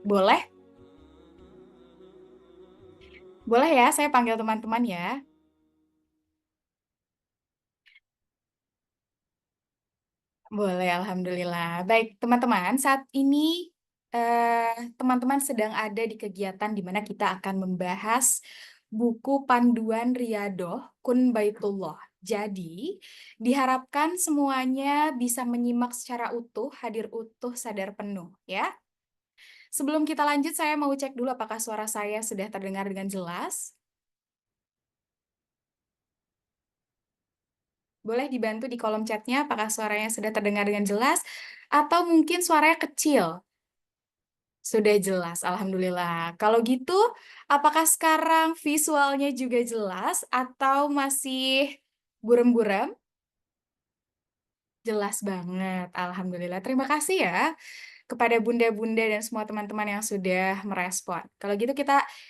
Boleh? Boleh ya, saya panggil teman-teman ya. Boleh, Alhamdulillah. Baik, teman-teman, saat ini teman-teman sedang ada di kegiatan di mana kita akan membahas buku panduan Riyadhah Kun Baitullah. Jadi, diharapkan semuanya bisa menyimak secara utuh, hadir utuh, sadar penuh, ya. Sebelum kita lanjut, saya mau cek dulu apakah suara saya sudah terdengar dengan jelas. Boleh dibantu di kolom chatnya apakah suaranya sudah terdengar dengan jelas atau mungkin suaranya kecil. Sudah jelas, Alhamdulillah. Kalau gitu, apakah sekarang visualnya juga jelas atau masih buram-buram? Jelas banget, Alhamdulillah. Terima kasih ya kepada bunda-bunda dan semua teman-teman yang sudah merespon. Kalau gitu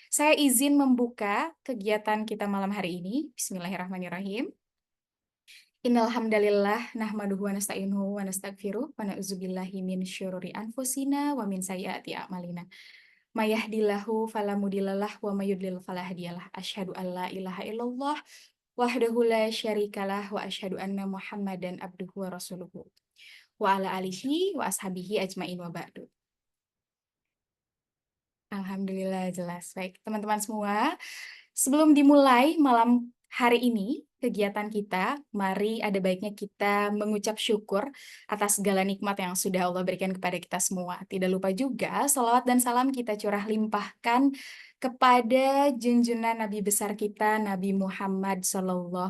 saya izin membuka kegiatan kita malam hari ini. Bismillahirrahmanirrahim. Innal hamdalillah nahmaduhu wa nasta'inuhu wa nastaghfiruh wa na'udzubillahi min syururi anfusina wa min sayyiati a'malina. May yahdihillahu fala mudhillalah wa may yudlil fala hadiyalah. Asyhadu an la ilaha illallah wahdahu la syarikalah wa asyhadu anna Muhammadan abduhu wa rasuluhu wa ala alihi wa ashabihi ajmain wa ba'du. Alhamdulillah jelas. Baik, teman-teman semua, sebelum dimulai malam hari ini, kegiatan kita, mari ada baiknya kita mengucap syukur atas segala nikmat yang sudah Allah berikan kepada kita semua. Tidak lupa juga, salawat dan salam kita curah limpahkan kepada junjungan Nabi besar kita, Nabi Muhammad SAW.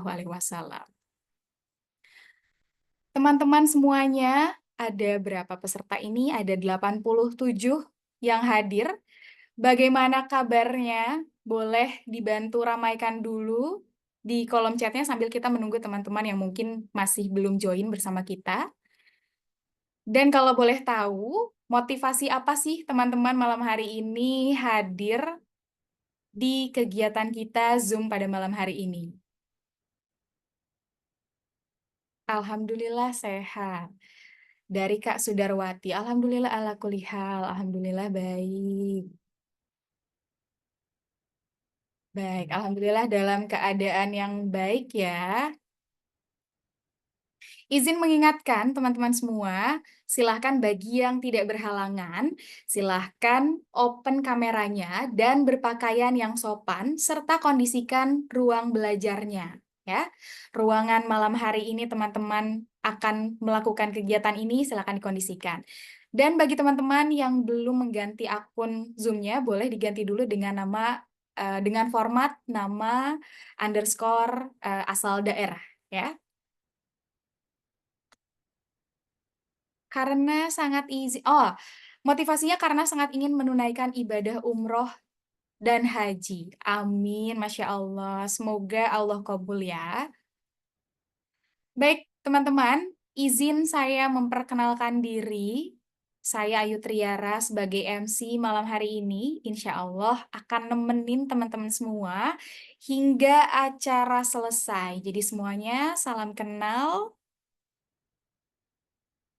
Teman-teman semuanya, ada berapa peserta ini? Ada 87 yang hadir. Bagaimana kabarnya? Boleh dibantu ramaikan dulu di kolom chatnya sambil kita menunggu teman-teman yang mungkin masih belum join bersama kita. Dan kalau boleh tahu, motivasi apa sih teman-teman malam hari ini hadir di kegiatan kita Zoom pada malam hari ini? Alhamdulillah sehat. Dari Kak Sudarwati, Alhamdulillah ala kulli hal, Alhamdulillah baik. Baik, Alhamdulillah dalam keadaan yang baik ya. Izin mengingatkan teman-teman semua, silahkan bagi yang tidak berhalangan, silahkan open kameranya dan berpakaian yang sopan, serta kondisikan ruang belajarnya. Ya, ruangan malam hari ini teman-teman akan melakukan kegiatan ini, silahkan dikondisikan. Dan bagi teman-teman yang belum mengganti akun Zoom-nya, boleh diganti dulu dengan dengan format nama underscore asal daerah. Ya. Karena sangat motivasinya karena sangat ingin menunaikan ibadah umroh dan haji. Amin, Masya Allah. Semoga Allah kabul ya. Baik, teman-teman, izin saya memperkenalkan diri. Saya Ayu Triara sebagai MC malam hari ini. Insya Allah akan nemenin teman-teman semua hingga acara selesai. Jadi semuanya salam kenal.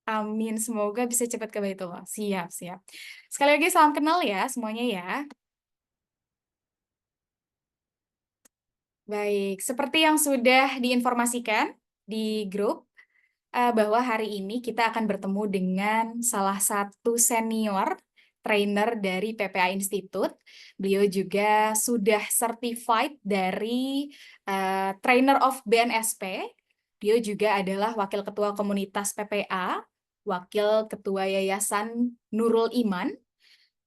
Amin, semoga bisa cepat ke Baitullah. Siap, siap. Sekali lagi salam kenal ya semuanya ya. Baik, seperti yang sudah diinformasikan di grup, bahwa hari ini kita akan bertemu dengan salah satu senior trainer dari PPA Institute. Beliau juga sudah certified dari Trainer of BNSP. Beliau juga adalah wakil ketua komunitas PPA, wakil ketua Yayasan Nurul Iman,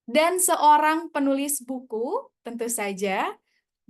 dan seorang penulis buku, tentu saja.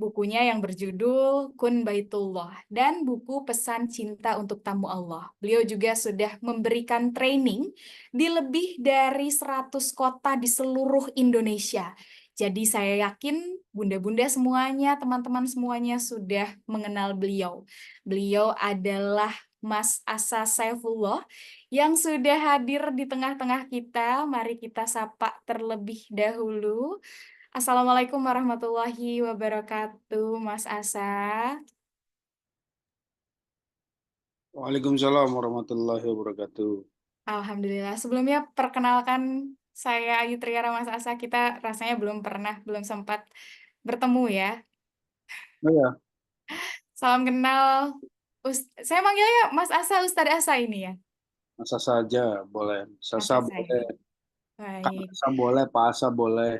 Bukunya yang berjudul Kun Baitullah dan buku Pesan Cinta untuk Tamu Allah. Beliau juga sudah memberikan training di lebih dari 100 kota di seluruh Indonesia. Jadi saya yakin bunda-bunda semuanya, teman-teman semuanya sudah mengenal beliau. Beliau adalah Mas Asa Saifullah yang sudah hadir di tengah-tengah kita. Mari kita sapa terlebih dahulu. Assalamualaikum warahmatullahi wabarakatuh, Mas Asa. Waalaikumsalam warahmatullahi wabarakatuh. Alhamdulillah. Sebelumnya perkenalkan Saya Ayu Triara, Mas Asa, kita rasanya belum sempat bertemu ya. Oh ya, Salam kenal. Saya manggilnya Mas Asa, Ustadz Asa ini ya. masa saja boleh. Mas Sasa Asa ya. boleh, Kak Baik. Asa boleh, Pak Asa boleh.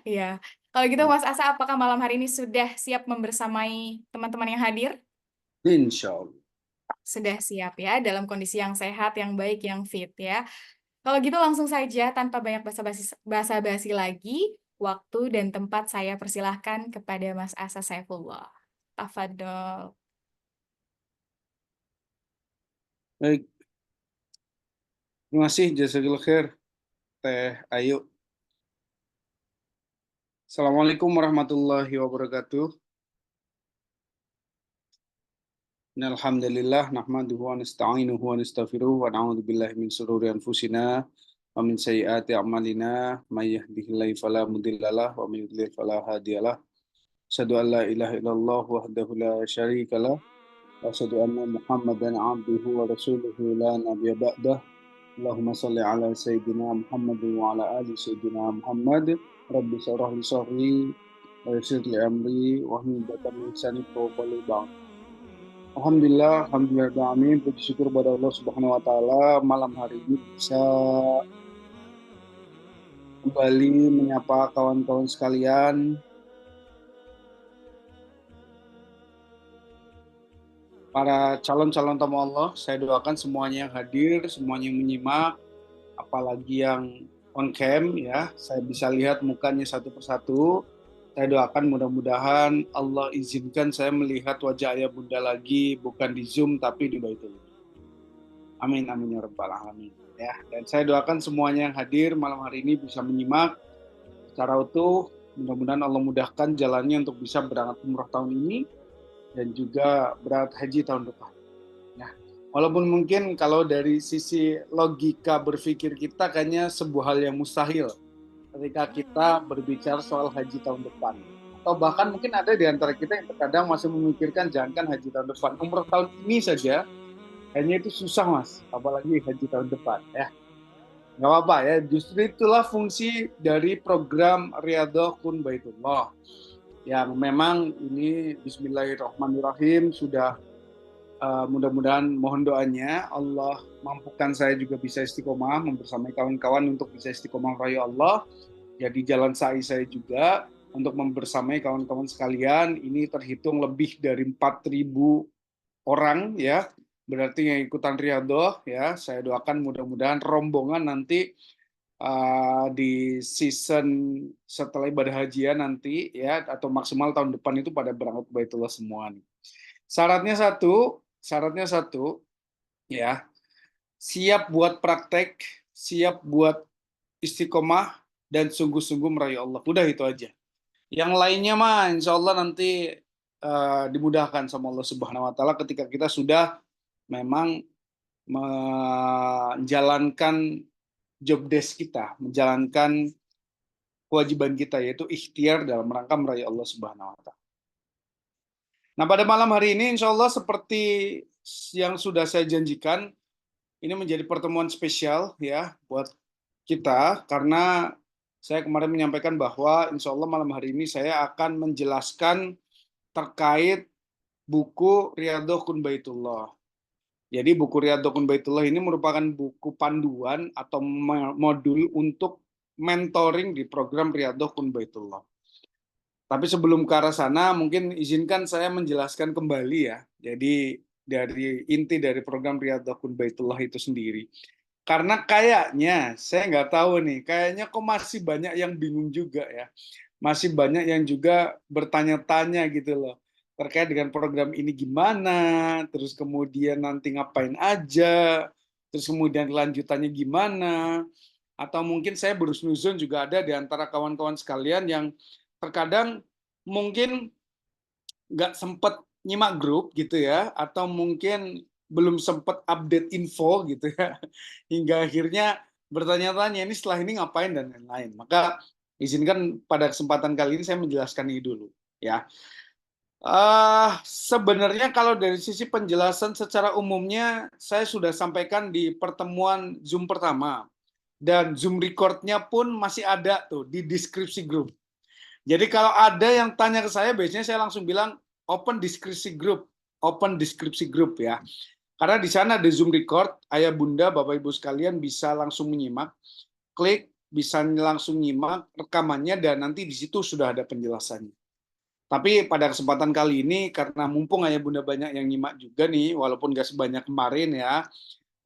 Iya. Kalau gitu Mas Asa, apakah malam hari ini sudah siap membersamai teman-teman yang hadir? Insya Allah. Sudah siap ya, dalam kondisi yang sehat, yang baik, yang fit ya. Kalau gitu langsung saja tanpa banyak basa-basi lagi, waktu dan tempat saya persilahkan kepada Mas Asa Saifullah. Tafadol. Baik, terima kasih Jazakallah khair, Teh Ayu. Assalamualaikum warahmatullahi wabarakatuh. Alhamdulillah, nahmaduhu wa nasta'inuhu wa nastaghfiruh wa na'udzu billahi min shururi anfusina wa min sayyiati a'malina may yahdihillahu fala mudhillalah wa may yudlil fala hadiyalah. Asyhadu an la ilaha illallah wahdahu la syarikalah wa asyhadu anna Muhammadan abduhu wa rasuluhu la nabiyya ba'dah. Allahumma salli ala sayyidina Muhammad wa ala ali sayyidina Muhammad. Rabbi syrah li sadri wa yassir li amri wa hlul 'uqdatam min lisani yafqahu qawli. Alhamdulillah, alhamdulillah, amin. Puji syukur pada Allah Subhanahu wa taala malam hari ini bisa kembali menyapa kawan-kawan sekalian, para calon-calon tamu Allah. Saya doakan semuanya yang hadir, semuanya yang menyimak, apalagi yang on cam ya, saya bisa lihat mukanya satu persatu. Saya doakan mudah-mudahan Allah izinkan saya melihat wajah ayah bunda lagi, bukan di Zoom tapi di Baitul. Amin amin ya rabbal alamin. Ya, dan saya doakan semuanya yang hadir malam hari ini bisa menyimak secara utuh. Mudah-mudahan Allah mudahkan jalannya untuk bisa berangkat umroh tahun ini dan juga berangkat haji tahun depan. Nah, walaupun mungkin kalau dari sisi logika berpikir kita kayaknya sebuah hal yang mustahil ketika kita berbicara soal haji tahun depan. Atau bahkan mungkin ada di antara kita yang terkadang masih memikirkan jangankan haji tahun depan, umroh tahun ini saja kayaknya itu susah mas, apalagi haji tahun depan ya. Nggak apa-apa ya, justru itulah fungsi dari program Riyadhah Kun Baitullah yang memang ini Bismillahirrahmanirrahim sudah mudah-mudahan mohon doanya Allah mampukan saya juga bisa istiqomah membersamai kawan-kawan untuk bisa istiqomah raya Allah. Jadi jalan sa'i saya juga untuk membersamai kawan-kawan sekalian. Ini terhitung lebih dari 4.000 orang ya. Berarti yang ikutan Riyadhah ya. Saya doakan mudah-mudahan rombongan nanti di season setelah ibadah hajian nanti ya atau maksimal tahun depan itu pada berangkat ke Baitullah semua nih. Syaratnya satu ya, siap buat praktek, siap buat istiqomah dan sungguh-sungguh merayu Allah. Udah itu aja. Yang lainnya mah insya Allah nanti dimudahkan sama Allah Subhanahu Wa Taala ketika kita sudah memang menjalankan job desk kita, menjalankan kewajiban kita yaitu ikhtiar dalam rangka merayu Allah Subhanahu Wa Taala. Nah pada malam hari ini insya Allah seperti yang sudah saya janjikan, ini menjadi pertemuan spesial ya buat kita karena saya kemarin menyampaikan bahwa insya Allah malam hari ini saya akan menjelaskan terkait buku Riyadhah Kun Baitullah. Jadi buku Riyadhah Kun Baitullah ini merupakan buku panduan atau modul untuk mentoring di program Riyadhah Kun Baitullah. Tapi sebelum ke arah sana, mungkin izinkan saya menjelaskan kembali ya. Jadi dari inti dari program Riyadhah Kun Baitullah itu sendiri. Karena kayaknya, saya nggak tahu nih, kayaknya kok masih banyak yang bingung juga ya. Masih banyak yang juga bertanya-tanya gitu loh. Terkait dengan program ini gimana, terus kemudian nanti ngapain aja, terus kemudian lanjutannya gimana. Atau mungkin saya berusnuzon juga ada di antara kawan-kawan sekalian yang terkadang mungkin nggak sempat nyimak grup gitu ya, atau mungkin belum sempat update info gitu ya, hingga akhirnya bertanya-tanya ini setelah ini ngapain dan lain-lain. Maka izinkan pada kesempatan kali ini saya menjelaskan ini dulu ya. Sebenarnya kalau dari sisi penjelasan secara umumnya saya sudah sampaikan di pertemuan Zoom pertama. dan Zoom recordnya pun masih ada tuh di deskripsi grup. Jadi kalau ada yang tanya ke saya, biasanya saya langsung bilang open deskripsi grup ya. Karena di sana ada Zoom record, ayah bunda, bapak ibu sekalian bisa langsung menyimak, klik, bisa langsung nyimak rekamannya dan nanti di situ sudah ada penjelasannya. Tapi pada kesempatan kali ini, karena mumpung ayah bunda banyak yang nyimak juga nih, walaupun gak sebanyak kemarin ya,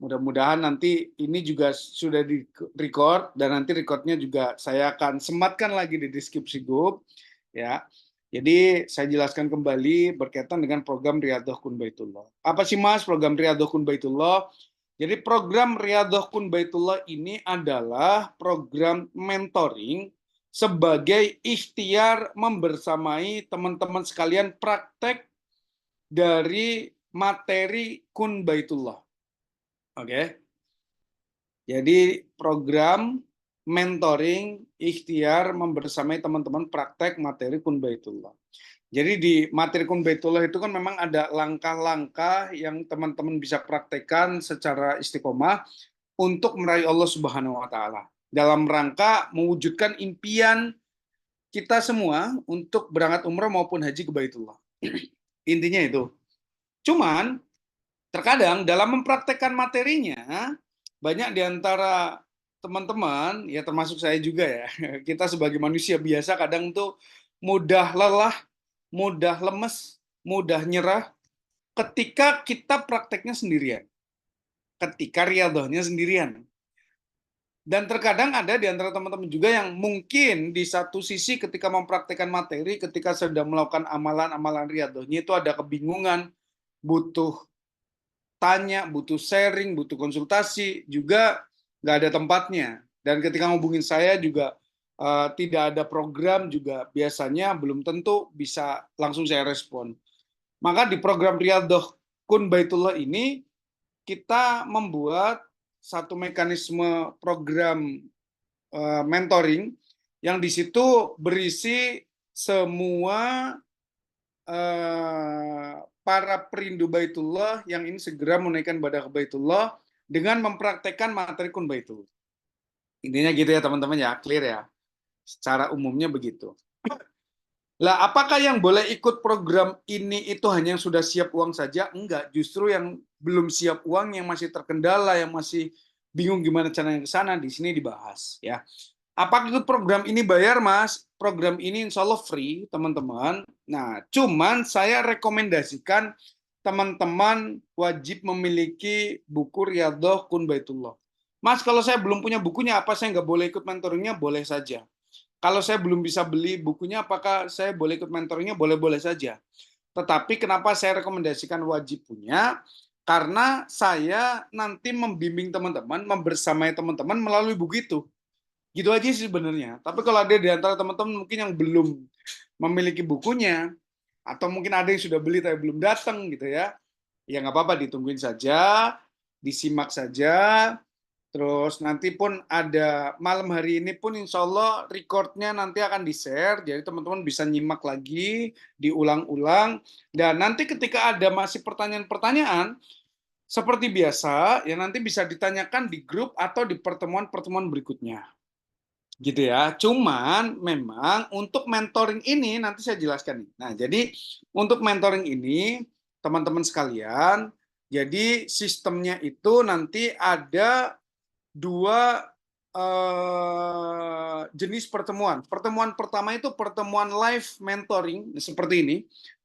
mudah-mudahan nanti ini juga sudah di record dan nanti recordnya juga saya akan sematkan lagi di deskripsi grup ya. Jadi saya jelaskan kembali berkaitan dengan program Riyadhah Kun Baitullah. Apa sih Mas program Riyadhah Kun Baitullah? Jadi program Riyadhah Kun Baitullah ini adalah program mentoring sebagai ikhtiar membersamai teman-teman sekalian praktek dari materi Kun Baitullah. Oke. Jadi program mentoring ikhtiar membersamai teman-teman praktek materi Kun Baitullah. Jadi di materi Kun Baitullah itu kan memang ada langkah-langkah yang teman-teman bisa praktekkan secara istiqomah untuk meraih Allah Subhanahu wa taala. Dalam rangka mewujudkan impian kita semua untuk berangkat umrah maupun haji ke Baitullah. Intinya itu. Cuman terkadang dalam mempraktekkan materinya, banyak di antara teman-teman, ya termasuk saya juga ya, kita sebagai manusia biasa kadang tuh mudah lelah, mudah lemes, mudah nyerah ketika kita prakteknya sendirian, ketika riyadhahnya sendirian. Dan terkadang ada di antara teman-teman juga yang mungkin di satu sisi ketika mempraktekkan materi, ketika sedang melakukan amalan-amalan riyadhahnya itu ada kebingungan, butuh tanya, butuh sharing, butuh konsultasi, juga nggak ada tempatnya. Dan ketika ngubungin saya juga tidak ada program juga biasanya belum tentu bisa langsung saya respon. Maka di program Riyadhah Kun Baitullah ini kita membuat satu mekanisme program mentoring yang di situ berisi semua para perindu Baitullah yang ingin segera menunaikan ibadah ke Baitullah dengan mempraktekkan materi Kun Baitullah. Intinya gitu ya teman-teman ya, clear ya. Secara umumnya begitu. Lah, apakah yang boleh ikut program ini itu hanya yang sudah siap uang saja? Enggak, justru yang belum siap uang, yang masih terkendala, yang masih bingung gimana caranya ke sana, di sini dibahas ya. Apakah ikut program ini bayar, Mas? Program ini insya Allah free, teman-teman. Nah, cuman saya rekomendasikan teman-teman wajib memiliki buku Riyadhah Kun Baitullah. Mas, kalau saya belum punya bukunya, apa saya nggak boleh ikut mentoringnya? Boleh saja. Kalau saya belum bisa beli bukunya, apakah saya boleh ikut mentoringnya? Boleh-boleh saja. Tetapi kenapa saya rekomendasikan wajib punya? Karena saya nanti membimbing teman-teman, membersamai teman-teman melalui buku itu. Gitu aja sih sebenarnya. Tapi kalau ada di antara teman-teman mungkin yang belum memiliki bukunya, atau mungkin ada yang sudah beli tapi belum datang gitu ya nggak apa-apa, ditungguin saja, disimak saja. Terus nanti pun ada malam hari ini pun insya Allah recordnya nanti akan di-share, jadi teman-teman bisa nyimak lagi, diulang-ulang. Dan nanti ketika ada masih pertanyaan-pertanyaan, seperti biasa, ya nanti bisa ditanyakan di grup atau di pertemuan-pertemuan berikutnya. Gitu ya. Cuman memang untuk mentoring ini nanti saya jelaskan nih. Nah, jadi untuk mentoring ini teman-teman sekalian, jadi sistemnya itu nanti ada dua jenis pertemuan. Pertemuan pertama itu pertemuan live mentoring seperti ini,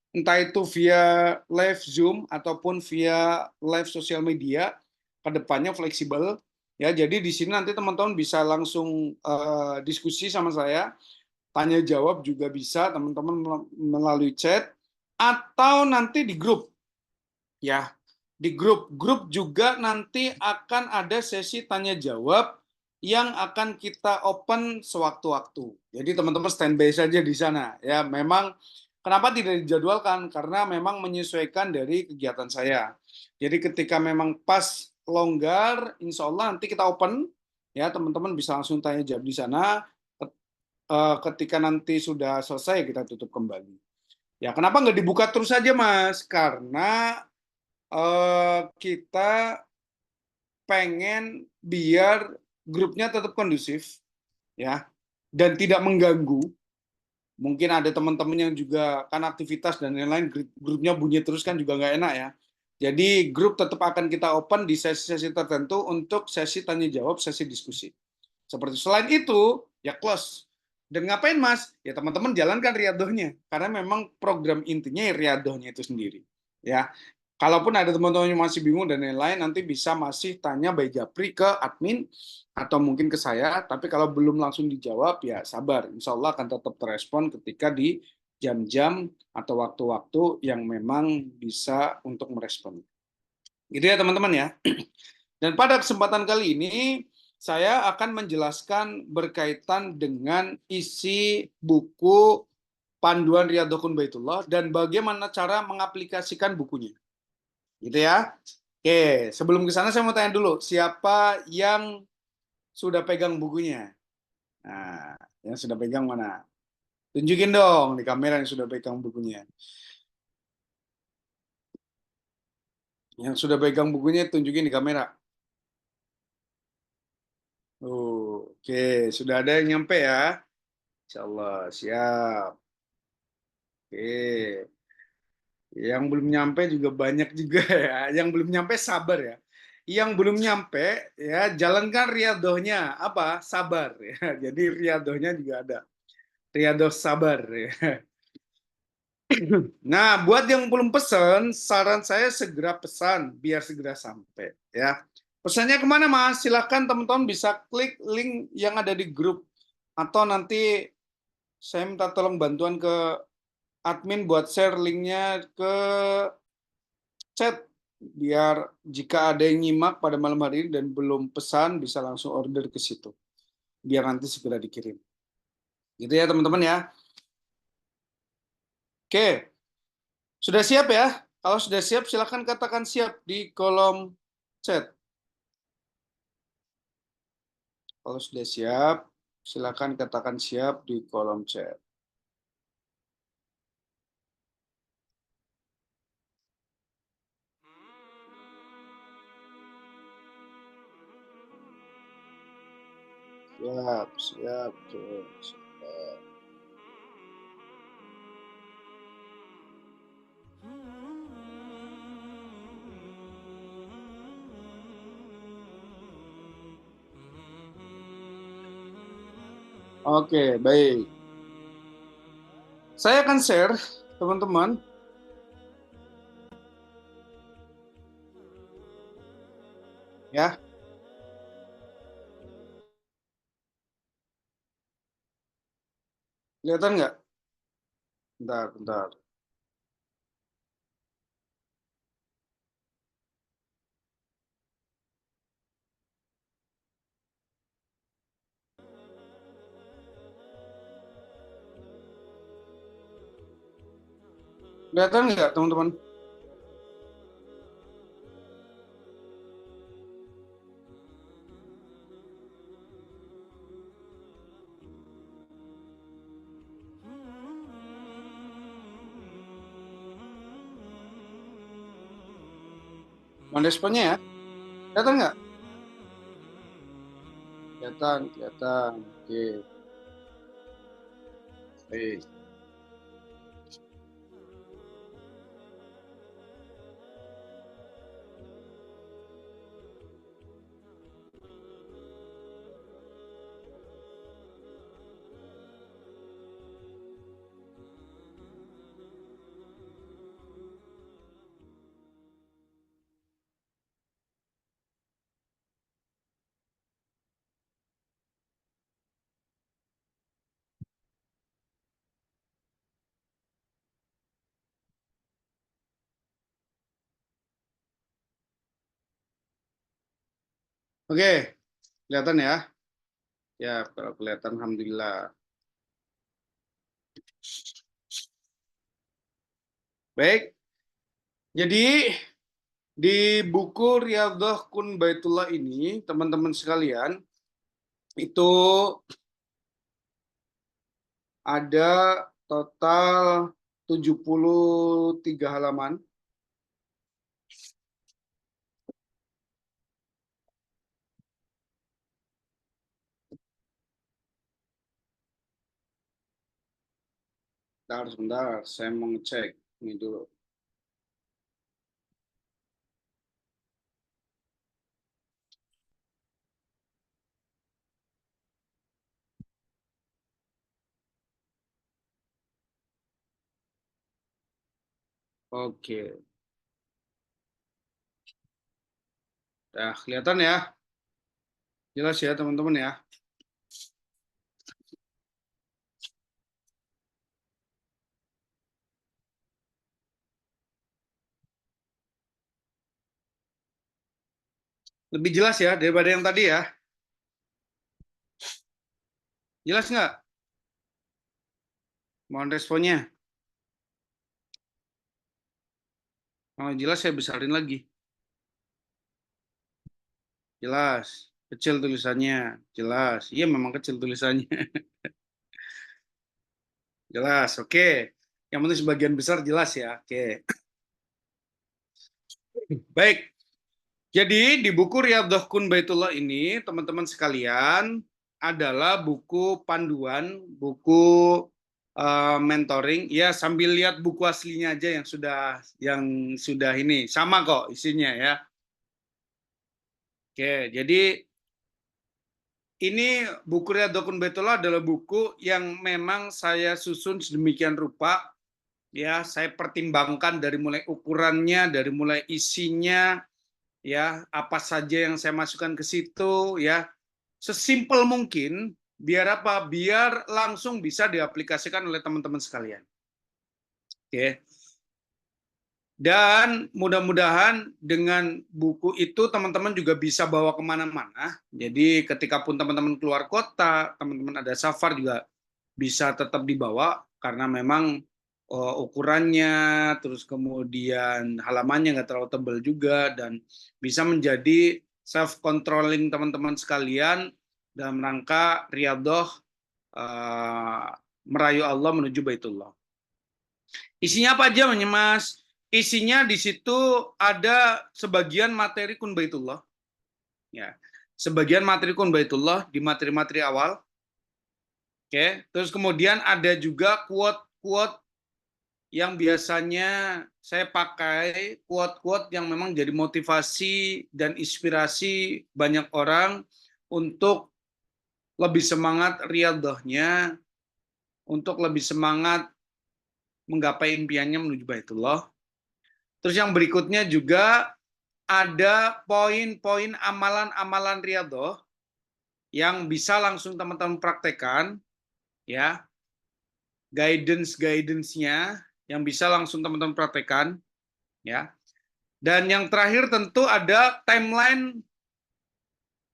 entah itu via live Zoom ataupun via live sosial media, kedepannya fleksibel. Ya, jadi di sini nanti teman-teman bisa langsung diskusi sama saya, tanya jawab juga bisa teman-teman melalui chat atau nanti di grup. Ya, di grup juga nanti akan ada sesi tanya jawab yang akan kita open sewaktu-waktu. Jadi teman-teman standby saja di sana. Ya, memang kenapa tidak dijadwalkan? Karena memang menyesuaikan dari kegiatan saya. Jadi ketika memang pas longgar, insya Allah nanti kita open. Ya, teman-teman bisa langsung tanya jawab di sana. Ketika nanti sudah selesai, kita tutup kembali. Ya, kenapa nggak dibuka terus saja, Mas? Karena kita pengen biar grupnya tetap kondusif, ya, dan tidak mengganggu. Mungkin ada teman-teman yang juga kan aktivitas dan lain-lain, grupnya bunyi terus kan juga nggak enak ya. Jadi grup tetap akan kita open di sesi-sesi tertentu untuk sesi tanya jawab, sesi diskusi. Seperti selain itu, ya close. Dan ngapain Mas? Ya teman-teman jalankan riadohnya. Karena memang program intinya ya riadohnya itu sendiri. Ya, kalaupun ada teman-teman yang masih bingung dan lain-lain, nanti bisa masih tanya by Japri ke admin atau mungkin ke saya. Tapi kalau belum langsung dijawab, ya sabar. Insya Allah akan tetap terespon ketika di jam-jam atau waktu-waktu yang memang bisa untuk merespon. Gitu ya teman-teman ya. Dan pada kesempatan kali ini, saya akan menjelaskan berkaitan dengan isi buku Panduan Riyadhun Baitullah dan bagaimana cara mengaplikasikan bukunya. Gitu ya. Oke, sebelum ke sana saya mau tanya dulu, siapa yang sudah pegang bukunya? Nah, yang sudah pegang mana? Tunjukin dong di kamera yang sudah pegang bukunya. Yang sudah pegang bukunya tunjukin di kamera. Oke, sudah ada yang nyampe ya. Insya Allah, siap. Oke. Yang belum nyampe juga banyak juga ya. Yang belum nyampe sabar ya. Yang belum nyampe ya jalankan riadohnya. Apa? Sabar ya. Jadi riadohnya juga ada. Riadoh sabar ya. Nah, buat yang belum pesan, saran saya segera pesan biar segera sampai ya. Pesannya kemana Mas? Silahkan teman-teman bisa klik link yang ada di grup atau nanti saya minta tolong bantuan ke admin buat share linknya ke chat biar jika ada yang nyimak pada malam hari ini dan belum pesan bisa langsung order ke situ biar nanti segera dikirim gitu ya teman-teman ya. Oke, sudah siap ya? Kalau sudah siap silakan katakan siap di kolom chat. Kalau sudah siap silakan katakan siap di kolom chat. Siap, siap, tuh, siap. Oke, baik. Saya akan share, teman-teman. Ya, kelihatan nggak? Bentar, bentar. Kelihatan nggak, teman-teman? Mau responnya ya? Kelihatan nggak? Kelihatan, kelihatan. Oke, baik. Oke, kelihatan ya? Ya, kalau kelihatan, alhamdulillah. Baik, jadi di buku Riyadhah Kun Baitullah ini, teman-teman sekalian, itu ada total 73 halaman. Sebentar, saya mau ngecek ini dulu. Oke, nah kelihatan ya, jelas ya teman-teman ya. Lebih jelas ya daripada yang tadi ya. Jelas nggak? Mohon responnya. Kalau jelas saya besarin lagi. Jelas. Kecil tulisannya. Jelas. Iya memang kecil tulisannya. Jelas. Oke. Yang penting sebagian besar jelas ya. Oke. Baik. Jadi di buku Riyadhah Kun Baitullah ini teman-teman sekalian adalah buku panduan, buku mentoring. Ya sambil lihat buku aslinya aja yang sudah ini sama kok isinya ya. Oke, jadi ini buku Riyadhah Kun Baitullah adalah buku yang memang saya susun sedemikian rupa ya, saya pertimbangkan dari mulai ukurannya, dari mulai isinya ya, apa saja yang saya masukkan ke situ ya. Sesimpel mungkin biar apa? Biar langsung bisa diaplikasikan oleh teman-teman sekalian. Oke. Dan mudah-mudahan dengan buku itu teman-teman juga bisa bawa kemana-mana. Jadi ketika pun teman-teman keluar kota, teman-teman ada safar juga bisa tetap dibawa karena memang ukurannya, terus kemudian halamannya nggak terlalu tebal juga dan bisa menjadi self controlling teman-teman sekalian dalam rangka riyadhah merayu Allah menuju Baitullah. Isinya apa aja, Mas? Isinya di situ ada sebagian materi kun Baitullah. Ya. Sebagian materi kun Baitullah di materi-materi awal. Oke, terus kemudian ada juga quote-quote yang biasanya saya pakai, quote-quote yang memang jadi motivasi dan inspirasi banyak orang untuk lebih semangat riyadhahnya, untuk lebih semangat menggapai impiannya menuju Baitullah. Terus yang berikutnya juga ada poin-poin amalan-amalan riyadhah yang bisa langsung teman-teman praktekkan, ya, guidance-nya yang bisa langsung teman-teman praktekkan, ya. Dan yang terakhir tentu ada timeline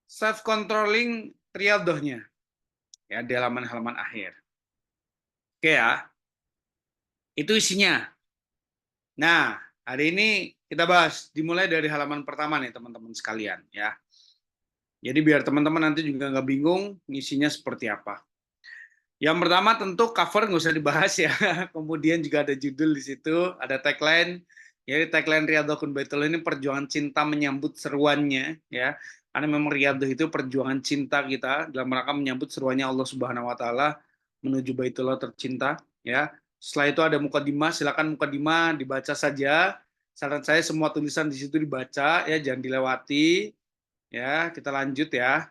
self-controlling riyadhahnya, ya, di halaman-halaman akhir. Oke ya, itu isinya. Nah, hari ini kita bahas dimulai dari halaman pertama nih teman-teman sekalian, ya. Jadi biar teman-teman nanti juga nggak bingung ngisinya seperti apa. Yang pertama tentu cover nggak usah dibahas ya. Kemudian juga ada judul di situ, ada tagline. Jadi tagline Riyadhah Kun Baitullah ini perjuangan cinta menyambut seruannya ya. Karena memang Riyadhah itu perjuangan cinta kita dalam rangka menyambut seruannya Allah Subhanahu wa taala menuju Baitullah tercinta ya. Setelah itu ada mukadimah, silakan mukadimah dibaca saja. Saran saya semua tulisan di situ dibaca ya, jangan dilewati. Ya, kita lanjut ya.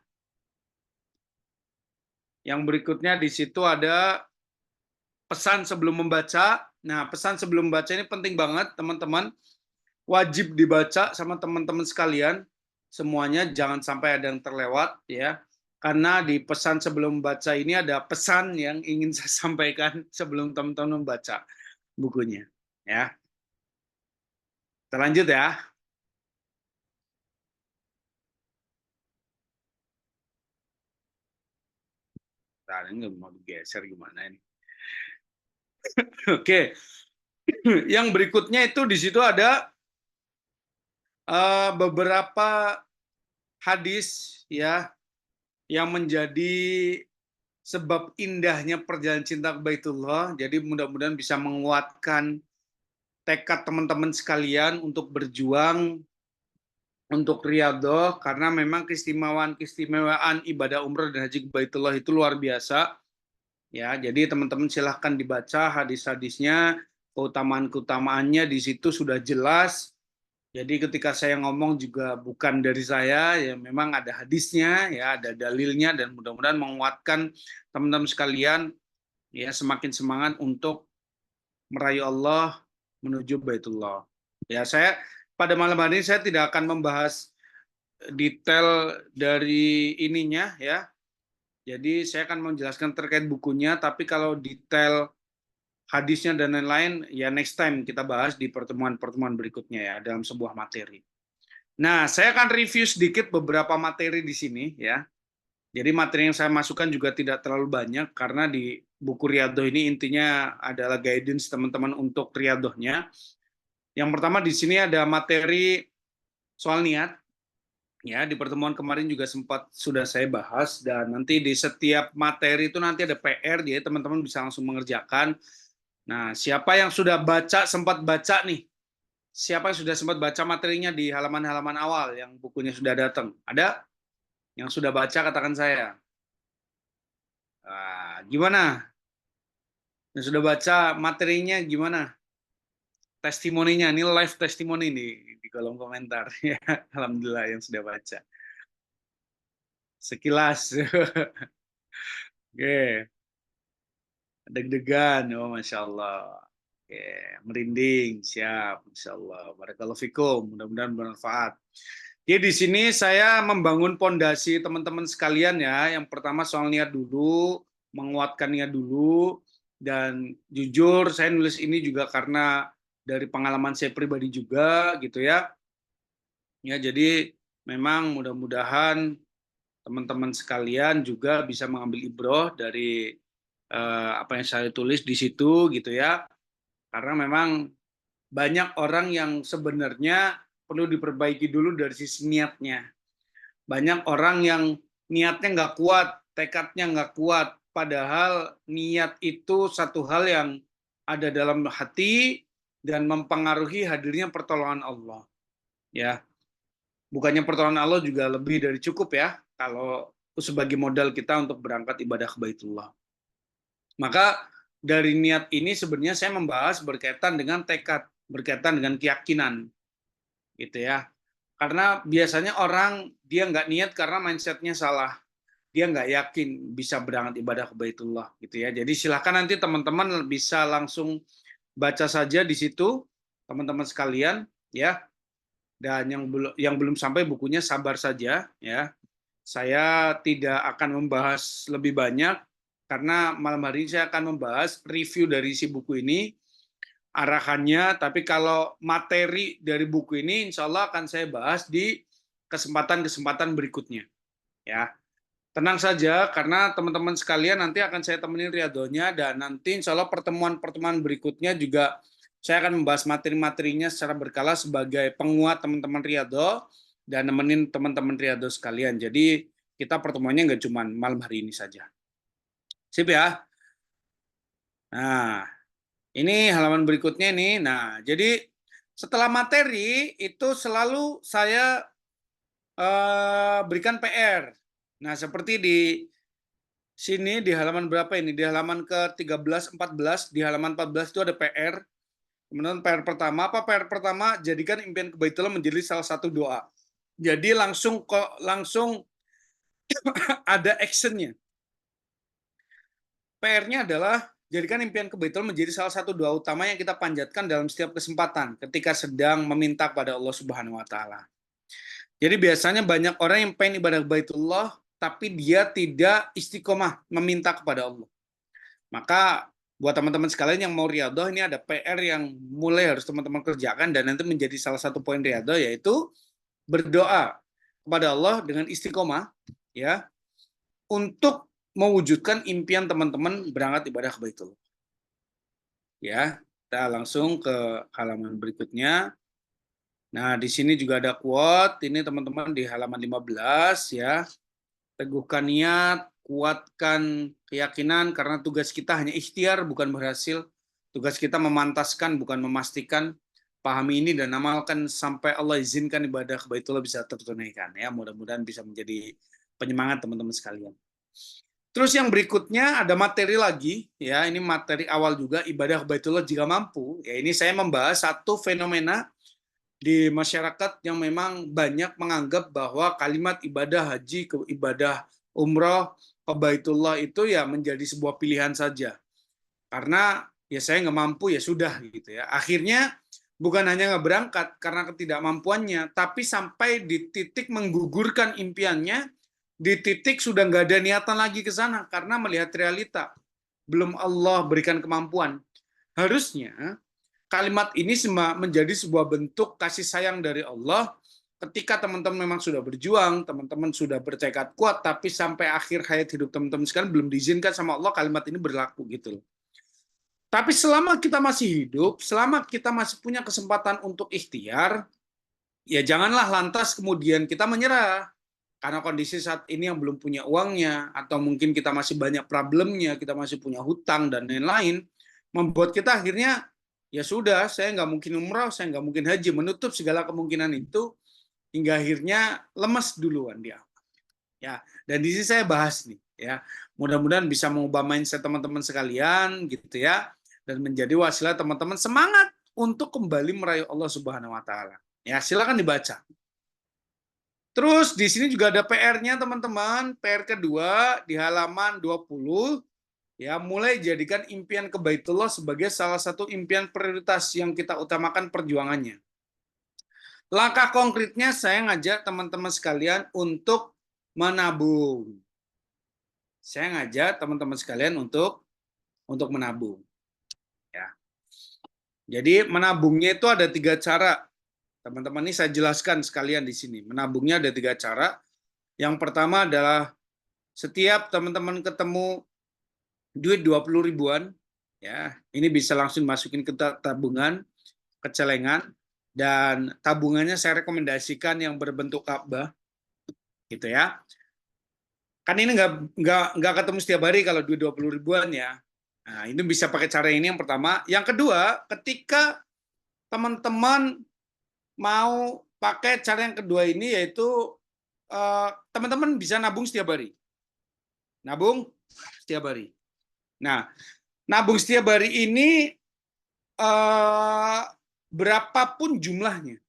Yang berikutnya di situ ada pesan sebelum membaca. Nah, pesan sebelum membaca ini penting banget, teman-teman. Wajib dibaca sama teman-teman sekalian. Semuanya jangan sampai ada yang terlewat ya. Karena di pesan sebelum membaca ini ada pesan yang ingin saya sampaikan sebelum teman-teman membaca bukunya ya. Kita lanjut ya. Nah, ini mau digeser gimana ini? Oke. Yang berikutnya itu di situ ada beberapa hadis ya yang menjadi sebab indahnya perjalanan cinta ke Baitullah. Jadi mudah-mudahan bisa menguatkan tekad teman-teman sekalian untuk berjuang untuk riyadhah karena memang keistimewaan ibadah umrah dan haji ke Baitullah itu luar biasa Ya, jadi teman-teman silahkan dibaca hadis-hadisnya, keutamaan-keutamaannya di situ sudah jelas. Jadi ketika saya ngomong juga bukan dari saya, ya memang ada hadisnya, ya ada dalilnya, dan mudah-mudahan menguatkan teman-teman sekalian ya semakin semangat untuk merayu Allah menuju Baitullah. Ya, saya pada malam hari ini saya tidak akan membahas detail dari ininya ya. Jadi saya akan menjelaskan terkait bukunya, tapi kalau detail hadisnya dan lain-lain ya next time kita bahas di pertemuan-pertemuan berikutnya ya dalam sebuah materi. Nah, saya akan review sedikit beberapa materi di sini ya. Jadi materi yang saya masukkan juga tidak terlalu banyak karena di buku Riyadhah ini intinya adalah guidance teman-teman untuk Riyadhahnya. Yang pertama di sini ada materi soal niat. Ya, di pertemuan kemarin juga sempat sudah saya bahas, dan nanti di setiap materi itu nanti ada PR, jadi teman-teman bisa langsung mengerjakan. Nah, siapa yang sudah baca, sempat baca nih? Siapa yang sudah sempat baca materinya di halaman-halaman awal yang bukunya sudah datang? Ada? Yang sudah baca katakan saya. Gimana? Yang sudah baca materinya gimana? Testimoninya, ini live testimoni di kolom komentar. Ya, alhamdulillah yang sudah baca. Sekilas. Oke. Deg-degan, oh Masya Allah. Oke, merinding, siap, Masya Allah. Barakallahu fikum, mudah-mudahan bermanfaat. Jadi di sini saya membangun pondasi teman-teman sekalian ya. Yang pertama soal niat dulu, menguatkan niat dulu, dan jujur saya nulis ini juga karena dari pengalaman saya pribadi juga gitu ya. Ya, jadi memang mudah-mudahan teman-teman sekalian juga bisa mengambil ibroh dari apa yang saya tulis di situ gitu ya, karena memang banyak orang yang sebenarnya perlu diperbaiki dulu dari sisi niatnya. Banyak orang yang niatnya nggak kuat, tekadnya nggak kuat, padahal niat itu satu hal yang ada dalam hati dan mempengaruhi hadirnya pertolongan Allah. Ya, bukannya pertolongan Allah juga lebih dari cukup ya, kalau sebagai modal kita untuk berangkat ibadah ke Baitullah. Maka dari niat ini sebenarnya saya membahas berkaitan dengan tekad, berkaitan dengan keyakinan, gitu ya. Karena biasanya orang dia nggak niat karena mindsetnya salah, dia nggak yakin bisa berangkat ibadah ke Baitullah, gitu ya. Jadi silahkan nanti teman-teman bisa langsung baca saja di situ, teman-teman sekalian, ya. Dan yang belum sampai bukunya sabar saja, ya. Saya tidak akan membahas lebih banyak karena malam hari ini saya akan membahas review dari isi buku ini, arahannya, tapi kalau materi dari buku ini insya Allah akan saya bahas di kesempatan-kesempatan berikutnya. Ya, tenang saja karena teman-teman sekalian nanti akan saya temenin riadonya, dan nanti insya Allah pertemuan-pertemuan berikutnya juga saya akan membahas materi-materinya secara berkala sebagai penguat teman-teman riado dan nemenin teman-teman riado sekalian. Jadi kita pertemuannya nggak cuma malam hari ini saja. Sip ya. Nah, ini halaman berikutnya nih. Nah, jadi setelah materi itu selalu saya berikan PR. Nah, seperti di sini di halaman berapa ini? Di halaman ke-13, 14, di halaman 14 itu ada PR. Kemudian PR pertama, apa PR pertama? Jadikan impian ke Baitullah menjadi salah satu doa. Jadi langsung ada actionnya. PR-nya adalah jadikan impian ke Baitullah menjadi salah satu doa utama yang kita panjatkan dalam setiap kesempatan ketika sedang meminta kepada Allah Subhanahu wa taala. Jadi biasanya banyak orang yang pengen ibadah Baitullah tapi dia tidak istiqomah meminta kepada Allah. Maka buat teman-teman sekalian yang mau riyadhah, ini ada PR yang mulai harus teman-teman kerjakan dan nanti menjadi salah satu poin riyadhah, yaitu berdoa kepada Allah dengan istiqomah ya untuk mewujudkan impian teman-teman berangkat ibadah ke Baitullah. Ya, kita langsung ke halaman berikutnya. Nah, di sini juga ada quote, ini teman-teman di halaman 15 ya. Teguhkan niat, kuatkan keyakinan karena tugas kita hanya ikhtiar bukan berhasil. Tugas kita memantaskan bukan memastikan. Pahami ini dan amalkan sampai Allah izinkan ibadah ke Baitullah bisa tertunaikan ya. Mudah-mudahan bisa menjadi penyemangat teman-teman sekalian. Terus yang berikutnya ada materi lagi, ya ini materi awal juga, ibadah ke Baitullah jika mampu. Ya ini saya membahas satu fenomena di masyarakat yang memang banyak menganggap bahwa kalimat ibadah haji ke ibadah umroh ke Baitullah itu ya menjadi sebuah pilihan saja. Karena ya saya nggak mampu ya sudah gitu ya. Akhirnya bukan hanya nggak berangkat karena ketidakmampuannya, tapi sampai di titik menggugurkan impiannya, di titik sudah nggak ada niatan lagi ke sana karena melihat realita. Belum Allah berikan kemampuan. Harusnya kalimat ini menjadi sebuah bentuk kasih sayang dari Allah ketika teman-teman memang sudah berjuang, teman-teman sudah bertekad kuat, tapi sampai akhir hayat hidup teman-teman sekarang belum diizinkan sama Allah kalimat ini berlaku gitu loh. Tapi selama kita masih hidup, selama kita masih punya kesempatan untuk ikhtiar, ya janganlah lantas kemudian kita menyerah. Karena kondisi saat ini yang belum punya uangnya, atau mungkin kita masih banyak problemnya, kita masih punya hutang dan lain-lain, membuat kita akhirnya, ya sudah, saya nggak mungkin umrah, saya nggak mungkin haji, menutup segala kemungkinan itu, hingga akhirnya lemas duluan dia. Ya, dan di sini saya bahas nih, ya, mudah-mudahan bisa mengubah mindset teman-teman sekalian, gitu ya, dan menjadi wasilah teman-teman semangat untuk kembali meraih Allah Subhanahu Wa Taala. Ya, silakan dibaca. Terus di sini juga ada PR-nya teman-teman. PR kedua di halaman 20 ya, mulai jadikan impian ke Baitullah sebagai salah satu impian prioritas yang kita utamakan perjuangannya. Langkah konkretnya saya ngajak teman-teman sekalian untuk menabung. Saya ngajak teman-teman sekalian untuk menabung. Ya. Jadi menabungnya itu ada 3 cara. Teman-teman ini saya jelaskan sekalian di sini. Menabungnya ada 3 cara. Yang pertama adalah setiap teman-teman ketemu duit 20 ribuan, ya ini bisa langsung masukin ke tabungan, ke celengan, dan tabungannya saya rekomendasikan yang berbentuk Ka'bah, gitu ya. Kan ini nggak ketemu setiap hari kalau duit 20 ribuan ya. Nah, ini bisa pakai cara ini yang pertama. Yang kedua, ketika teman-teman mau pakai cara yang kedua ini, yaitu teman-teman bisa nabung setiap hari. Nabung setiap hari. Nah, nabung setiap hari ini berapapun jumlahnya.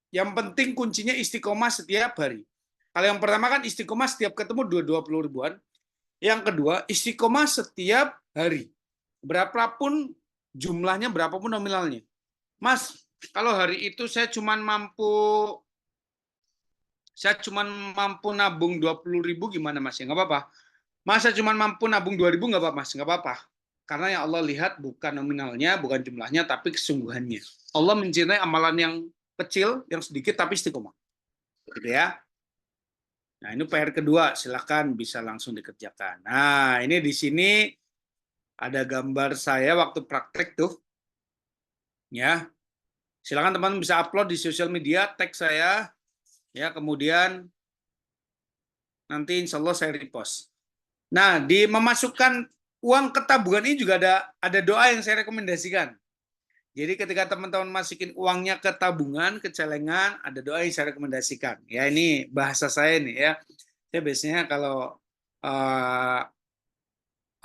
Yang penting kuncinya istiqomah setiap hari. Kalau yang pertama kan istiqomah setiap ketemu 20 ribuan. Yang kedua, istiqomah setiap hari. Berapapun jumlahnya, berapapun nominalnya. Mas, kalau hari itu saya cuma mampu nabung 20 ribu gimana Mas? Ya nggak apa-apa. Mas, saya cuma mampu nabung 2 ribu nggak apa-apa Mas? Nggak apa-apa. Karena yang Allah lihat bukan nominalnya, bukan jumlahnya, tapi kesungguhannya. Allah mencintai amalan yang kecil, yang sedikit, tapi istiqomah. Gitu ya. Nah, ini PR kedua, silakan bisa langsung dikerjakan. Nah, ini di sini ada gambar saya waktu praktek tuh. Ya. Silakan teman-teman bisa upload di sosial media, tag saya. Ya, kemudian nanti insya Allah saya repost. Nah, di memasukkan uang ke tabungan ini juga ada doa yang saya rekomendasikan. Jadi ketika teman-teman masukin uangnya ke tabungan, ke celengan, ada doa yang saya rekomendasikan. Ya, ini bahasa saya nih ya. Saya biasanya kalau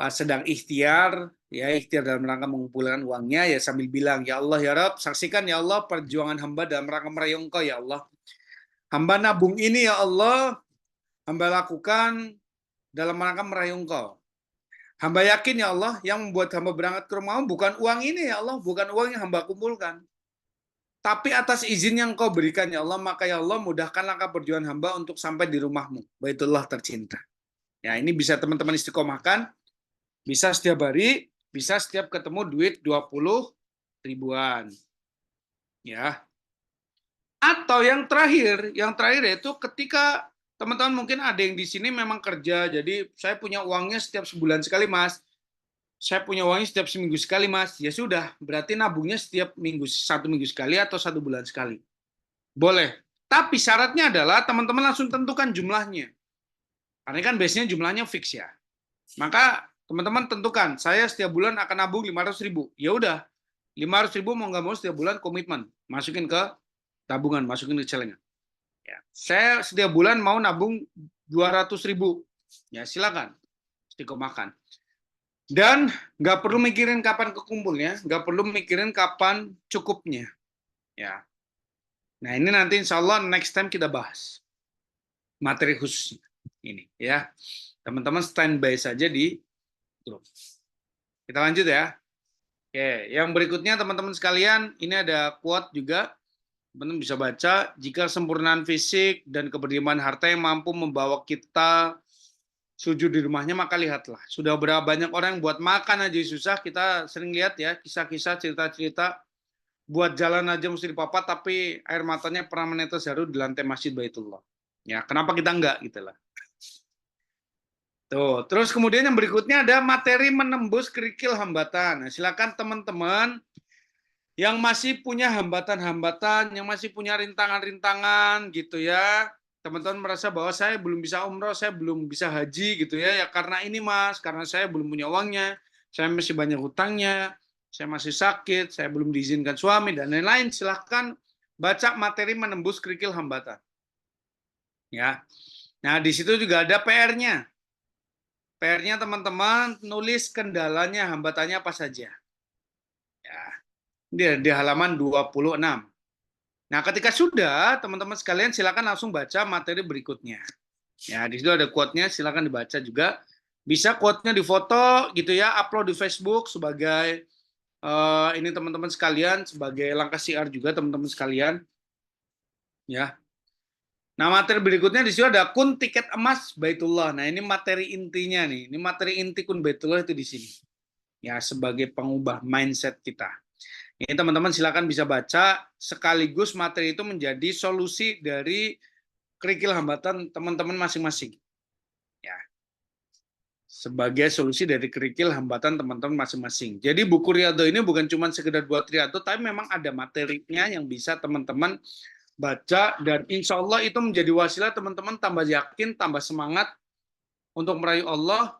sedang ikhtiar, ya ikhtiar dalam rangka mengumpulkan uangnya, ya sambil bilang, ya Allah ya Rabb, saksikan ya Allah perjuangan hamba dalam rangka meraih Engkau ya Allah. Hamba nabung ini ya Allah, hamba lakukan dalam rangka meraih Engkau. Hamba yakin ya Allah, yang membuat hamba berangkat ke rumahmu bukan uang ini ya Allah, bukan uang yang hamba kumpulkan. Tapi atas izin yang kau berikan ya Allah, maka ya Allah mudahkan langkah perjuangan hamba untuk sampai di rumahmu, Baitullah tercinta. Ya, ini bisa teman-teman istiqomahkan, bisa setiap hari, bisa setiap ketemu duit 20 ribuan. Ya. Atau yang terakhir yaitu ketika teman-teman mungkin ada yang di sini memang kerja, jadi saya punya uangnya setiap sebulan sekali Mas. Saya punya uangnya setiap seminggu sekali Mas. Ya sudah, berarti nabungnya setiap minggu, 1 minggu sekali atau 1 bulan sekali. Boleh. Tapi syaratnya adalah teman-teman langsung tentukan jumlahnya. Karena kan biasanya jumlahnya fix ya. Maka teman-teman tentukan, saya setiap bulan akan nabung 500 ribu. Ya udah, 500 ribu mau nggak mau setiap bulan komitmen. Masukin ke tabungan, masukin ke celengan. Ya. Saya setiap bulan mau nabung 200 ribu. Ya silakan. cukup makan. Dan nggak perlu mikirin kapan kekumpulnya, nggak perlu mikirin kapan cukupnya. Ya. Nah ini nanti insya Allah next time kita bahas materi khusus ini ya. Teman-teman standby saja di grup. Kita lanjut ya. Oke, yang berikutnya teman-teman sekalian, ini ada quote juga. Teman-teman bisa baca, jika sempurnaan fisik dan keberdiaman harta yang mampu membawa kita sujud di rumahnya, maka lihatlah. Sudah berapa banyak orang yang buat makan aja susah, kita sering lihat ya, kisah-kisah, cerita-cerita, buat jalan aja mesti dipapat, tapi air matanya pernah menetes haru di lantai Masjid Baitullah. Ya, kenapa kita enggak gitu lah. Tuh, terus kemudian yang berikutnya ada materi menembus kerikil hambatan. Nah, silakan teman-teman yang masih punya hambatan-hambatan, yang masih punya rintangan-rintangan gitu ya. Teman-teman merasa bahwa saya belum bisa umroh, saya belum bisa haji gitu ya. Ya karena ini Mas, karena saya belum punya uangnya, saya masih banyak hutangnya, saya masih sakit, saya belum diizinkan silakan dan lain-lain. Silahkan baca materi menembus kerikil hambatan. Ya. Nah, di situ juga ada PR-nya. PR-nya teman-teman nulis kendalanya, hambatannya apa saja. Ya. Di halaman 26. Nah, ketika sudah, teman-teman sekalian silakan langsung baca materi berikutnya. Ya, di situ ada quote-nya, silakan dibaca juga. Bisa quote-nya difoto gitu ya, upload di Facebook sebagai ini teman-teman sekalian, sebagai langkah siar juga teman-teman sekalian. Ya. Nah, materi berikutnya di situ ada kun tiket emas Baitullah. Nah, ini materi intinya nih. Ini materi inti kun Baitullah itu di sini. Ya, sebagai pengubah mindset kita. Ini teman-teman silakan bisa baca, sekaligus materi itu menjadi solusi dari kerikil hambatan teman-teman masing-masing. Ya. Sebagai solusi dari kerikil hambatan teman-teman masing-masing. Jadi buku Riyadhah ini bukan cuma sekedar buat Riyadhah, tapi memang ada materinya yang bisa teman-teman baca, dan insya Allah itu menjadi wasilah teman-teman tambah yakin, tambah semangat untuk meraih Allah,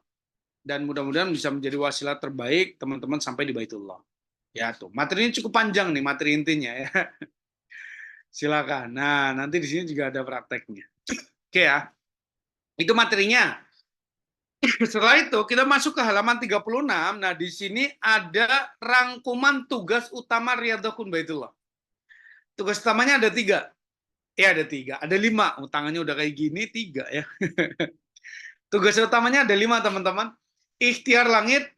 dan mudah-mudahan bisa menjadi wasilah terbaik teman-teman sampai di Baitullah. Ya tuh, materinya cukup panjang nih, materi intinya ya. Silakan. Nah, nanti di sini juga ada prakteknya. Oke ya. Itu materinya. Setelah itu kita masuk ke halaman 36. Nah, di sini ada rangkuman tugas utama Riyadhah Kun Baitullah. Tugas utamanya ada 3. Ada 3. Ada 5. Tangannya udah kayak gini, 3 ya. Tugas utamanya ada 5, teman-teman. Ikhtiar langit,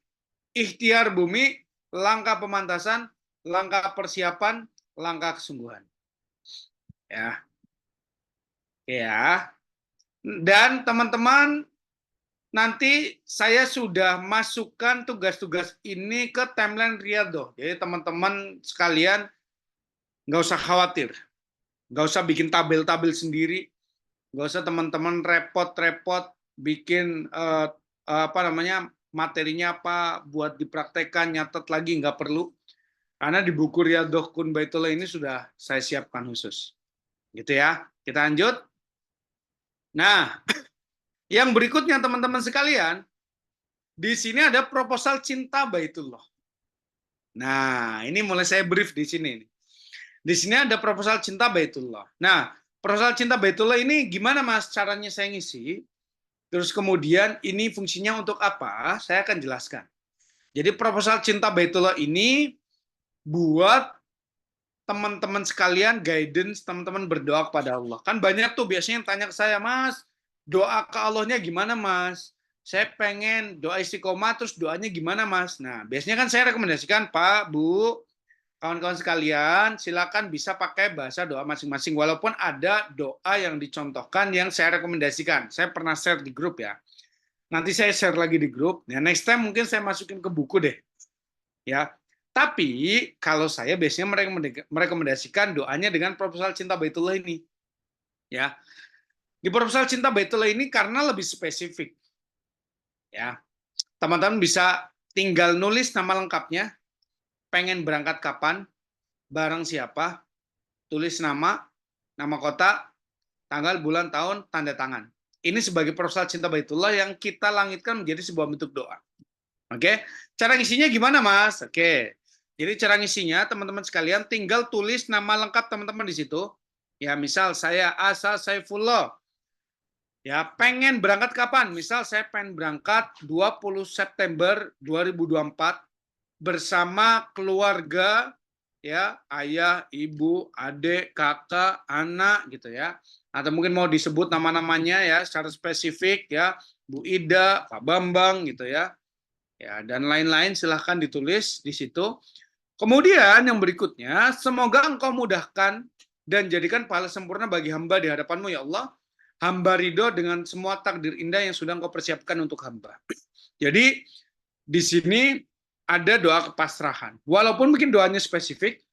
ikhtiar bumi, langkah pemantasan, langkah persiapan, langkah kesungguhan. Ya. Ya. Dan teman-teman, nanti saya sudah masukkan tugas-tugas ini ke timeline Riyadhah. Jadi teman-teman sekalian nggak usah khawatir. Nggak usah bikin tabel-tabel sendiri. Nggak usah teman-teman repot-repot bikin materinya apa, buat dipraktekkan, nyatet lagi, nggak perlu. Karena di buku Riyadhah Kun Baitullah ini sudah saya siapkan khusus. Gitu ya. Kita lanjut. Nah, yang berikutnya teman-teman sekalian, di sini ada proposal cinta Baitullah. Nah, ini mulai saya brief di sini. Di sini ada proposal cinta Baitullah. Nah, proposal cinta Baitullah ini gimana Mas caranya saya ngisi? Terus kemudian ini fungsinya untuk apa? Saya akan jelaskan. Jadi proposal cinta Baitullah ini buat teman-teman sekalian guidance, teman-teman berdoa kepada Allah. Kan banyak tuh biasanya yang tanya ke saya, Mas, doa ke Allahnya gimana Mas? Saya pengen doa istiqomah, terus doanya gimana Mas? Nah, biasanya kan saya rekomendasikan, Pak, Bu, kawan-kawan sekalian, silakan bisa pakai bahasa doa masing-masing. Walaupun ada doa yang dicontohkan yang saya rekomendasikan. Saya pernah share di grup ya. Nanti saya share lagi di grup. Nah, next time mungkin saya masukin ke buku deh. Ya. Tapi kalau saya biasanya merekomendasikan doanya dengan proposal cinta Baitullah ini. Ya. Di proposal cinta Baitullah ini karena lebih spesifik. Ya. Teman-teman bisa tinggal nulis nama lengkapnya, pengen berangkat kapan, bareng siapa, tulis nama, nama kota, tanggal, bulan, tahun, tanda tangan. Ini sebagai proposal cinta Baitullah yang kita langitkan menjadi sebuah bentuk doa. Oke, cara ngisinya gimana Mas? Oke, jadi cara ngisinya teman-teman sekalian tinggal tulis nama lengkap teman-teman di situ. Ya, misal saya Asa Saifullah. Ya, pengen berangkat kapan? Misal saya pengen berangkat 20 September 2024 bersama keluarga, ya, ayah, ibu, adik, kakak, anak gitu ya. Atau mungkin mau disebut nama-namanya ya secara spesifik ya, Bu Ida, Pak Bambang gitu ya. Ya, dan lain-lain silahkan ditulis di situ. Kemudian yang berikutnya, semoga engkau mudahkan dan jadikan pahala sempurna bagi hamba di hadapanmu ya Allah. Hamba ridho dengan semua takdir indah yang sudah engkau persiapkan untuk hamba. Jadi di sini ada doa kepasrahan. Walaupun mungkin doanya spesifik,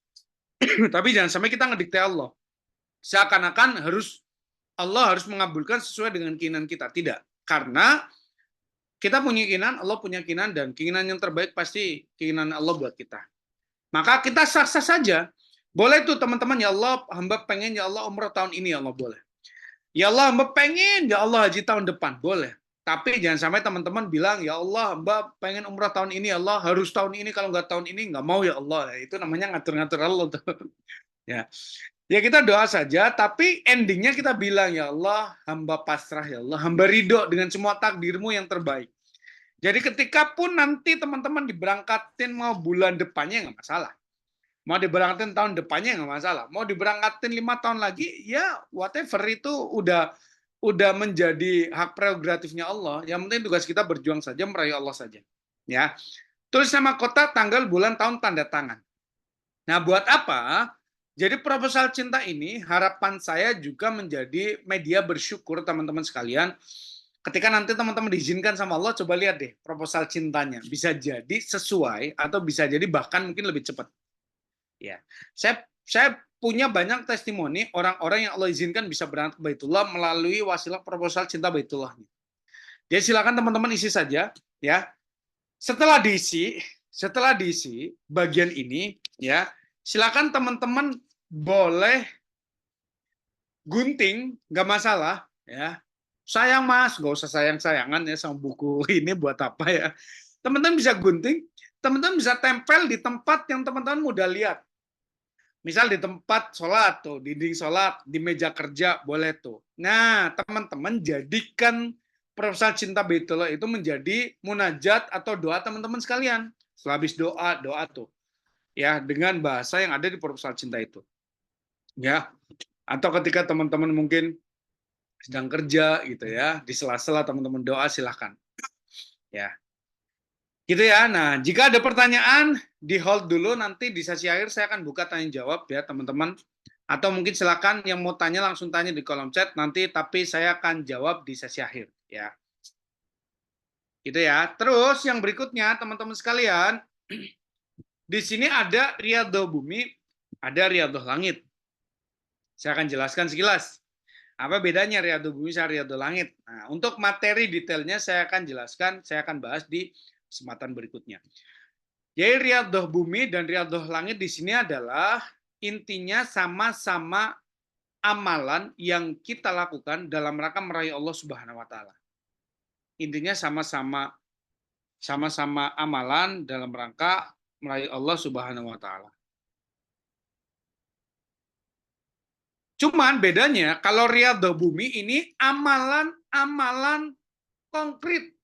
tapi jangan sampai kita ngedikte Allah. Seakan-akan Allah harus mengabulkan sesuai dengan keinginan kita. Tidak. Karena kita punya keinginan, Allah punya keinginan, dan keinginan yang terbaik pasti keinginan Allah buat kita. Maka kita sah-sah saja. Boleh tuh teman-teman, ya Allah, hamba pengen ya Allah umrah tahun ini ya Allah, boleh. Ya Allah, hamba pengen ya Allah haji tahun depan, boleh. Tapi jangan sampai teman-teman bilang, ya Allah, hamba pengen umrah tahun ini, ya Allah, harus tahun ini, kalau nggak tahun ini, nggak mau ya Allah. Itu namanya ngatur-ngatur Allah tuh. Ya. Ya kita doa saja, tapi endingnya kita bilang, ya Allah, hamba pasrah, ya Allah, hamba ridho dengan semua takdirmu yang terbaik. Jadi ketika pun nanti teman-teman diberangkatin mau bulan depannya, nggak masalah. Mau diberangkatin tahun depannya nggak masalah. Mau diberangkatin 5 tahun lagi, ya whatever, itu udah menjadi hak prerogatifnya Allah. Yang penting tugas kita berjuang saja, meraih Allah saja. Ya, tulis nama kota, tanggal, bulan, tahun, tanda tangan. Nah, buat apa? Jadi proposal cinta ini harapan saya juga menjadi media bersyukur teman-teman sekalian. Ketika nanti teman-teman diizinkan sama Allah, coba lihat deh proposal cintanya. Bisa jadi sesuai atau bisa jadi bahkan mungkin lebih cepat. Ya, saya punya banyak testimoni orang-orang yang Allah izinkan bisa berangkat ke Baitullah melalui wasilah proposal cinta Baitullah. Jadi silakan teman-teman isi saja, ya. Setelah diisi bagian ini, ya, silakan teman-teman boleh gunting, nggak masalah, ya. Sayang mas, nggak usah sayang-sayangan ya sama buku ini buat apa ya. Teman-teman bisa gunting, teman-teman bisa tempel di tempat yang teman-teman mudah lihat. Misal di tempat sholat tuh, dinding sholat, di meja kerja, boleh tuh. Nah, teman-teman jadikan proposal cinta Baitullah itu menjadi munajat atau doa teman-teman sekalian. Setelah habis doa, doa tuh. Ya, dengan bahasa yang ada di proposal cinta itu. Ya, atau ketika teman-teman mungkin sedang kerja gitu ya, di sela-sela teman-teman doa, silahkan. Ya, gitu ya. Nah, jika ada pertanyaan, di hold dulu, nanti di sesi akhir saya akan buka tanya jawab ya teman-teman. Atau mungkin silakan yang mau tanya langsung tanya di kolom chat nanti, tapi saya akan jawab di sesi akhir ya. Gitu ya. Terus yang berikutnya teman-teman sekalian, di sini ada riyadhah bumi, ada riyadhah langit. Saya akan jelaskan sekilas. Apa bedanya riyadhah bumi sama riyadhah langit? Nah, untuk materi detailnya saya akan jelaskan, saya akan bahas di kesempatan berikutnya. Jadi riyadhah bumi dan riyadhah langit di sini adalah intinya sama-sama amalan yang kita lakukan dalam rangka meraih Allah Subhanahu wa taala. Intinya sama-sama amalan dalam rangka meraih Allah Subhanahu wa taala. Cuman bedanya kalau riyadhah bumi ini amalan-amalan konkret.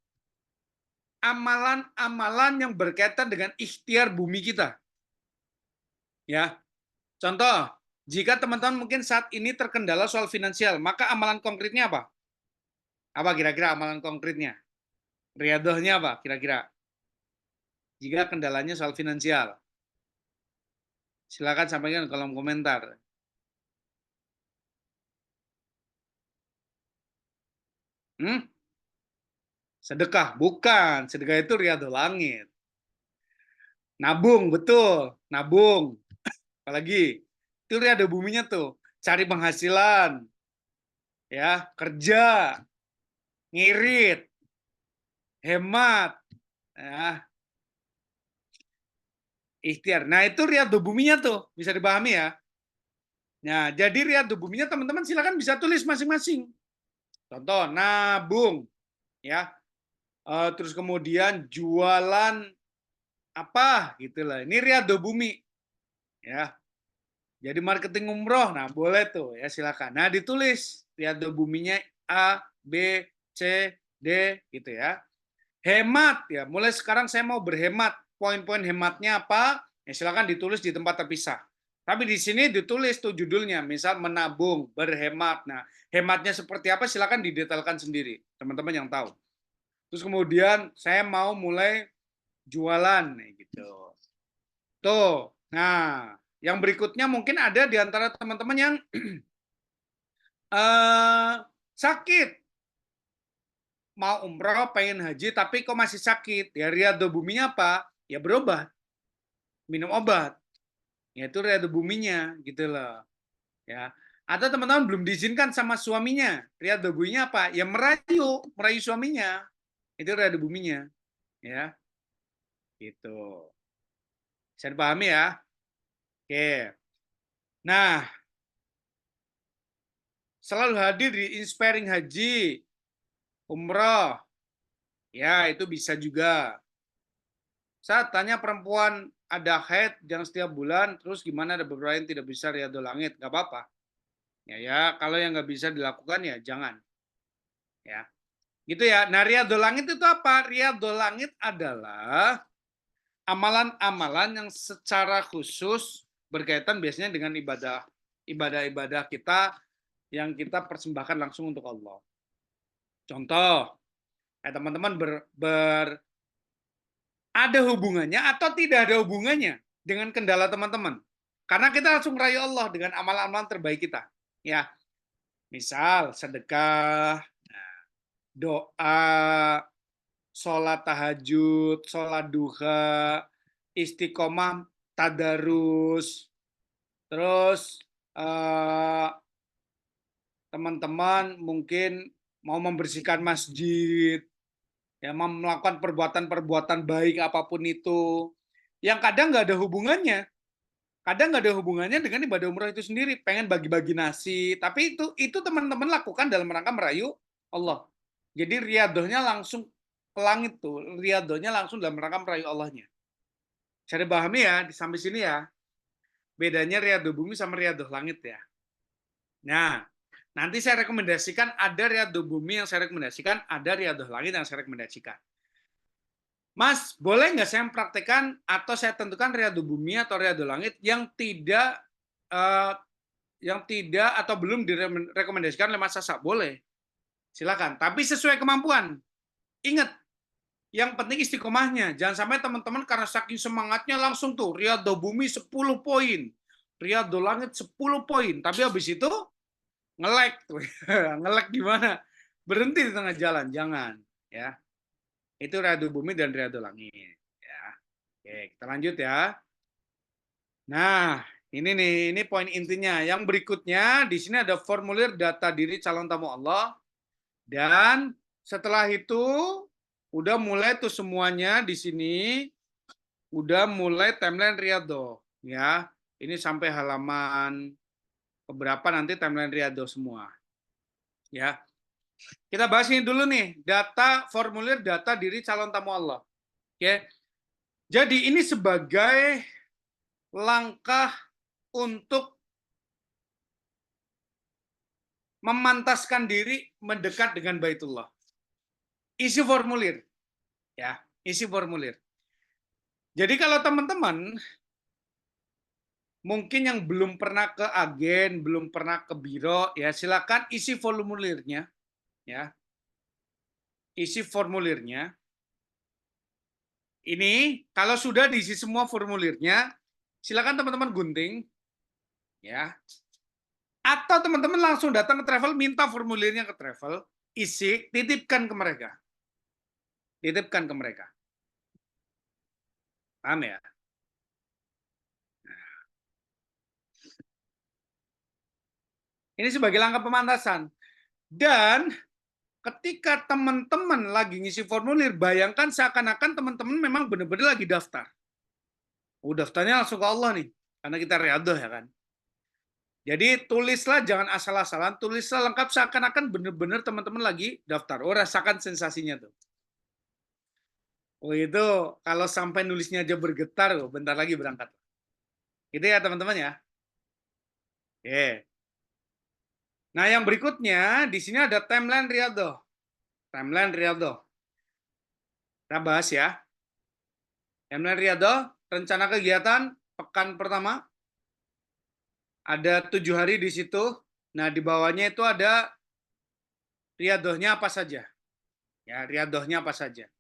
Amalan-amalan yang berkaitan dengan ikhtiar bumi kita. Ya. Contoh, jika teman-teman mungkin saat ini terkendala soal finansial, maka amalan konkretnya apa? Apa kira-kira amalan konkretnya? Riyadhahnya apa kira-kira? Jika kendalanya soal finansial. Silakan sampaikan di kolom komentar. Sedekah? Bukan. Sedekah itu riyadhah langit. Nabung, betul. Nabung. Apalagi? Itu riyadhah buminya tuh. Cari penghasilan. Ya, kerja. Ngirit. Hemat. Ya. Ikhtiar. Nah, itu riyadhah buminya tuh. Bisa dipahami ya. Nah, jadi riyadhah buminya teman-teman silakan bisa tulis masing-masing. Contoh, nabung. Ya. Terus kemudian jualan apa gitulah. Ini riyadhah bumi. Ya. Jadi marketing umroh, nah boleh tuh ya silakan. Nah ditulis riyadhah buminya A, B, C, D gitu ya. Hemat ya, mulai sekarang saya mau berhemat. Poin-poin hematnya apa? Ya silakan ditulis di tempat terpisah. Tapi di sini ditulis tuh judulnya, misal menabung, berhemat. Nah, hematnya seperti apa silakan didetailkan sendiri, teman-teman yang tahu. Terus kemudian saya mau mulai jualan nih gitu. Tuh. Nah, yang berikutnya mungkin ada di antara teman-teman yang sakit, mau umroh, pengen haji, tapi kok masih sakit. Ya riado buminya apa? Ya berobat, minum obat. Ya itu riado buminya, gitu loh. Ya. Atau teman-teman belum diizinkan sama suaminya. Riado buminya apa? Ya merayu, merayu suaminya. Itu riado buminya. Ya, gitu. Bisa dipahami ya? Oke. Nah, selalu hadir di Inspiring Haji, umroh. Ya, itu bisa juga. Saat tanya perempuan ada haid yang setiap bulan, terus gimana ada beberapa yang tidak bisa riyadhul langit, nggak apa-apa. Ya, kalau yang nggak bisa dilakukan ya jangan. Ya, gitu ya. Nah, riyadhul langit itu apa? Riyadhul langit adalah amalan-amalan yang secara khusus berkaitan biasanya dengan ibadah kita yang kita persembahkan langsung untuk Allah. Contoh, teman-teman ada hubungannya atau tidak ada hubungannya dengan kendala teman-teman. Karena kita langsung merayu Allah dengan amalan-amalan terbaik kita. Ya, misal sedekah, doa, sholat tahajud, sholat duha, istiqomah, tadarus, terus teman-teman mungkin mau membersihkan masjid, ya melakukan perbuatan-perbuatan baik apapun itu, yang kadang nggak ada hubungannya. Kadang nggak ada hubungannya dengan ibadah umroh itu sendiri. Pengen bagi-bagi nasi, tapi itu teman-teman lakukan dalam rangka merayu Allah. Jadi riadohnya langsung ke langit tuh, riadohnya langsung dalam rangka merayu Allahnya. Saya dipahami ya, di sampai sini ya. Bedanya riadoh bumi sama riadoh langit ya. Nah, nanti saya rekomendasikan ada riadoh bumi yang saya rekomendasikan, ada riadoh langit yang saya rekomendasikan. Mas, boleh nggak saya mempraktekkan atau saya tentukan riadoh bumi atau riadoh langit eh, yang tidak atau belum direkomendasikan oleh Mas Sasa? Boleh, silakan. Tapi sesuai kemampuan. Ingat, yang penting istiqomahnya. Jangan sampai teman-teman karena saking semangatnya langsung tuh riadoh bumi 10 poin, riadoh langit 10 poin. Tapi habis itu ngelek tuh. Ngelek gimana? Berhenti di tengah jalan, jangan. Ya, itu riadoh bumi dan riadoh langit. Ya, oke, kita lanjut ya. Nah, ini poin intinya. Yang berikutnya di sini ada formulir data diri calon tamu Allah dan setelah itu udah mulai tuh semuanya di sini udah mulai timeline Riyadho ya. Ini sampai halaman beberapa nanti timeline Riyadho semua. Ya. Kita bahas ini dulu nih, formulir data diri calon tamu Allah. Oke. Jadi ini sebagai langkah untuk memantaskan diri mendekat dengan Baitullah. Isi formulir, ya, isi formulir. Jadi kalau teman-teman mungkin yang belum pernah ke agen, belum pernah ke biro, ya silakan isi formulirnya, ya, isi formulirnya. Ini kalau sudah diisi semua formulirnya, silakan teman-teman gunting, ya. Atau teman-teman langsung datang ke travel, minta formulirnya ke travel, isi, titipkan ke mereka. Titipkan ke mereka. Paham ya? Ini sebagai langkah pemantasan. Dan ketika teman-teman lagi ngisi formulir, bayangkan seakan-akan teman-teman memang benar-benar lagi daftar. Oh, daftarnya langsung ke Allah nih, karena kita riadoh ya kan. Jadi tulislah, jangan asal-asalan, tulislah lengkap seakan-akan benar-benar teman-teman lagi daftar. Oh, rasakan sensasinya tuh. Oh itu kalau sampai nulisnya aja bergetar, oh, bentar lagi berangkat. Itu ya teman-teman ya. Oke. Nah, yang berikutnya di sini ada timeline Riyadhah. Timeline Riyadhah. Kita bahas ya. Timeline Riyadhah, rencana kegiatan pekan pertama ada 7 hari di situ. Nah, di bawahnya itu ada Riyadhahnya apa saja. Ya, Riyadhahnya apa saja.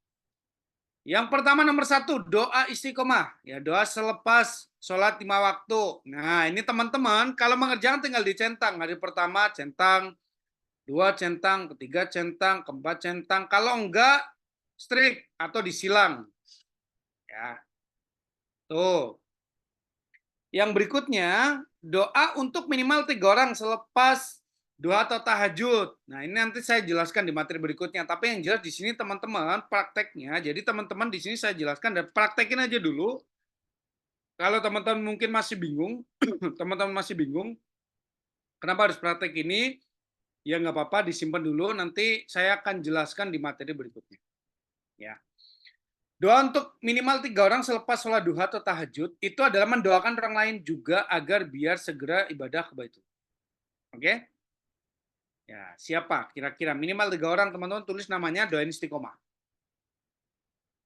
Yang pertama nomor 1, doa istiqomah. Ya, doa selepas sholat 5 waktu. Nah, ini teman-teman, kalau mengerjakan tinggal dicentang. Hari pertama centang, 2 centang, ketiga centang, keempat centang. Kalau enggak, strik atau disilang. Ya, tuh. Yang berikutnya, doa untuk minimal 3 orang selepas doa atau tahajud. Nah, ini nanti saya jelaskan di materi berikutnya. Tapi yang jelas di sini teman-teman prakteknya. Jadi teman-teman di sini saya jelaskan dan praktekin aja dulu. Kalau teman-teman mungkin masih bingung, teman-teman masih bingung, kenapa harus praktek ini? Ya nggak apa-apa, disimpan dulu. Nanti saya akan jelaskan di materi berikutnya. Ya. Doa untuk minimal 3 orang selepas sholat duha atau tahajud itu adalah mendoakan orang lain juga agar biar segera ibadah ke Baitullah. Oke? Ya, siapa? Kira-kira minimal 3 orang, teman-teman tulis namanya, doain istiqomah.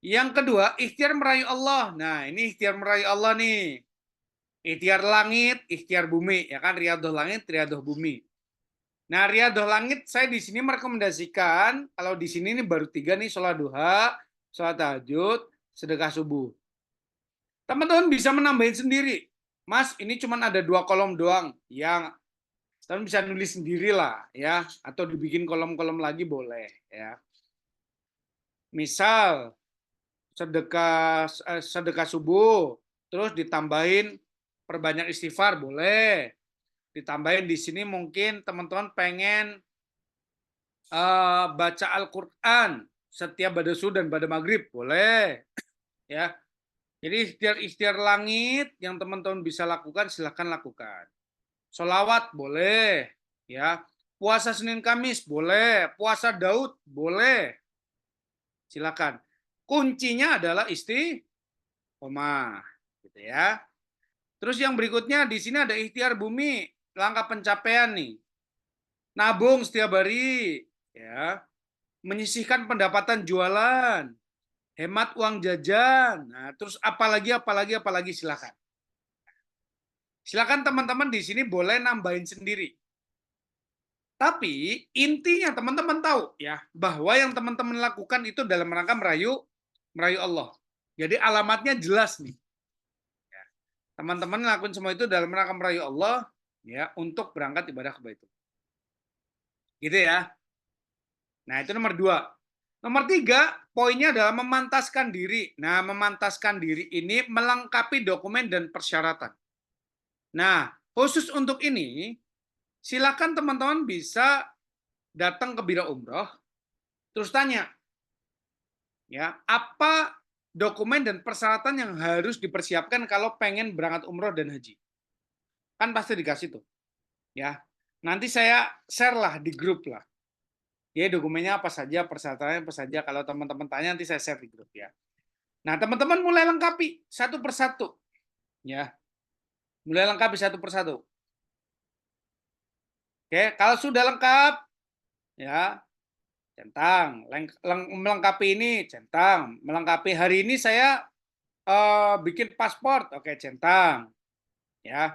Yang kedua, ikhtiar merayu Allah. Nah, ini ikhtiar merayu Allah nih. Ikhtiar langit, ikhtiar bumi, ya kan? Riyadhah langit, riyadhah bumi. Nah, riyadhah langit saya di sini merekomendasikan, kalau di sini ini baru 3 nih, sholat duha, sholat tahajud, sedekah subuh. Teman-teman bisa menambahin sendiri. Mas, ini cuma ada 2 kolom doang. Yang teman bisa nulis sendiri lah, ya. Atau dibikin kolom-kolom lagi boleh, ya. Misal sedekah subuh, terus ditambahin perbanyak istighfar boleh. Ditambahin di sini mungkin teman-teman pengen baca Al-Qur'an setiap pada subuh dan pada maghrib boleh, ya. Jadi ikhtiar langit yang teman-teman bisa lakukan silahkan lakukan. Sholawat boleh, ya. Puasa Senin Kamis boleh, puasa Daud boleh. Silakan. Kuncinya adalah istiqomah, gitu ya. Terus yang berikutnya di sini ada ikhtiar bumi, langkah pencapaian nih. Nabung setiap hari, ya. Menyisihkan pendapatan jualan, hemat uang jajan. Nah, terus apalagi silakan. Silakan teman-teman di sini boleh nambahin sendiri. Tapi intinya teman-teman tahu ya bahwa yang teman-teman lakukan itu dalam rangka merayu Allah. Jadi alamatnya jelas nih. Teman-teman lakukan semua itu dalam rangka merayu Allah ya untuk berangkat ibadah ke Baitul. Gitu ya. Nah, itu nomor 2. Nomor 3, poinnya adalah memantaskan diri. Nah, memantaskan diri ini melengkapi dokumen dan persyaratan. Nah, khusus untuk ini, silakan teman-teman bisa datang ke Biro Umroh, terus tanya, ya apa dokumen dan persyaratan yang harus dipersiapkan kalau pengen berangkat umroh dan haji. Kan pasti dikasih tuh. Ya. Nanti saya share lah di grup lah. Ya, dokumennya apa saja, persyaratannya apa saja. Kalau teman-teman tanya nanti saya share di grup ya. Nah, teman-teman mulai lengkapi satu persatu. Ya. Mulai lengkapi satu persatu. Oke, kalau sudah lengkap ya, centang. Melengkapi ini centang. Melengkapi hari ini saya bikin paspor, oke centang. Ya.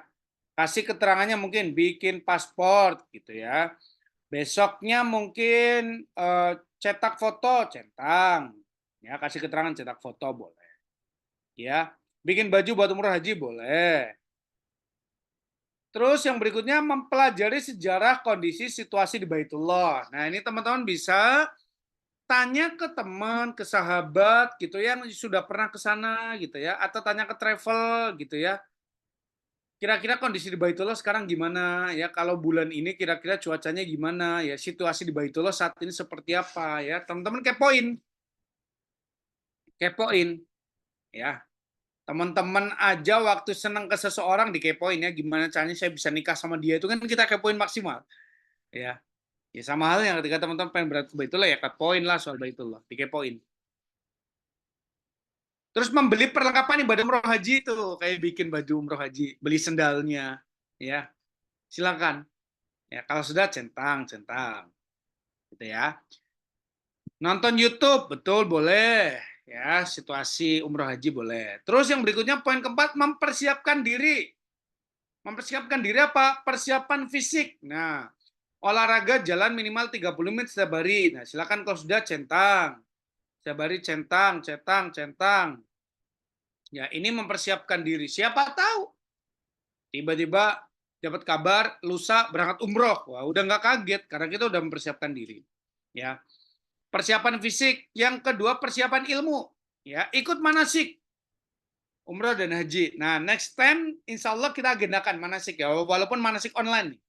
Kasih keterangannya mungkin bikin paspor gitu ya. Besoknya mungkin cetak foto, centang. Ya, kasih keterangan cetak foto boleh. Ya, bikin baju buat umroh haji boleh. Terus yang berikutnya mempelajari sejarah kondisi situasi di Baitullah. Nah, ini teman-teman bisa tanya ke teman, ke sahabat gitu ya, yang sudah pernah ke sana gitu ya, atau tanya ke travel gitu ya. Kira-kira kondisi di Baitullah sekarang gimana ya? Kalau bulan ini kira-kira cuacanya gimana ya? Situasi di Baitullah saat ini seperti apa ya? Teman-teman kepoin. Kepoin ya. Teman-teman aja waktu senang ke seseorang dikepoin ya, gimana caranya saya bisa nikah sama dia, itu kan kita kepoin maksimal. Ya. Ya sama halnya ketika teman-teman pengen berangkat ke Baitullah ya kepoin lah soal Baitullah, dikepoin. Terus membeli perlengkapan ibadah umroh haji itu kayak bikin baju umroh haji, beli sendalnya ya. Silakan. Ya, kalau sudah centang, centang. Gitu ya. Nonton YouTube, betul boleh. Ya, situasi umroh haji boleh. Terus yang berikutnya poin keempat, mempersiapkan diri. Mempersiapkan diri apa? Persiapan fisik. Nah, olahraga jalan minimal 30 menit setiap hari. Nah, silakan kalau sudah centang. Setiap hari centang, centang, centang. Ya, ini mempersiapkan diri. Siapa tahu tiba-tiba dapat kabar lusa berangkat umroh. Wah, udah nggak kaget karena kita udah mempersiapkan diri. Ya, persiapan fisik. Yang kedua, persiapan ilmu. Ya, ikut manasik umroh dan haji. Nah, next time insya Allah kita agendakan manasik ya, walaupun manasik online nih.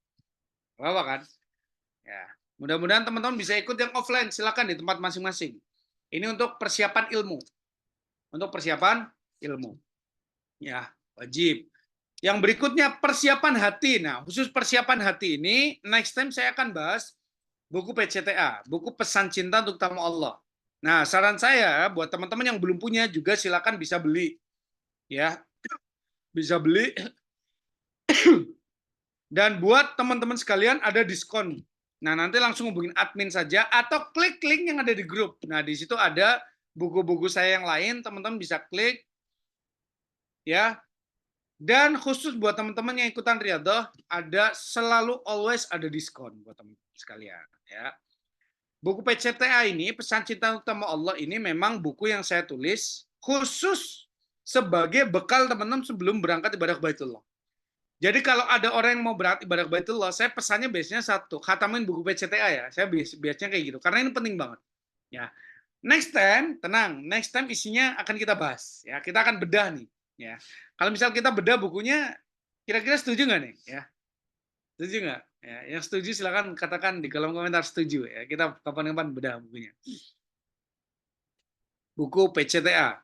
Apa kan? Ya, mudah-mudahan teman-teman bisa ikut yang offline. Silakan di tempat masing-masing. Ini untuk persiapan ilmu. Untuk persiapan ilmu. Ya, wajib. Yang berikutnya persiapan hati. Nah, khusus persiapan hati ini next time saya akan bahas buku PCTA, buku Pesan Cinta untuk Tamu Allah. Nah, saran saya buat teman-teman yang belum punya juga silakan bisa beli. Ya, bisa beli. Dan buat teman-teman sekalian ada diskon. Nah, nanti langsung hubungin admin saja atau klik link yang ada di grup. Nah, di situ ada buku-buku saya yang lain, teman-teman bisa klik ya. Dan khusus buat teman-teman yang ikutan Riyadhah, ada selalu always ada diskon buat teman-teman sekalian ya. Buku PCTA ini, Pesan Cinta Utama Allah ini memang buku yang saya tulis khusus sebagai bekal teman-teman sebelum berangkat ibadah ke Baitullah. Jadi kalau ada orang yang mau berangkat ibadah ke Baitullah, saya pesannya biasanya satu, khatamin buku PCTA ya. Saya biasanya kayak gitu karena ini penting banget. Ya. Next time, tenang, next time isinya akan kita bahas ya. Kita akan bedah nih ya. Kalau misal kita bedah bukunya, kira-kira setuju nggak nih ya? Setuju nggak? Ya, yang setuju silakan katakan di kolom komentar setuju ya. Kita kapan-kapan bedah bukunya. Buku PCTA.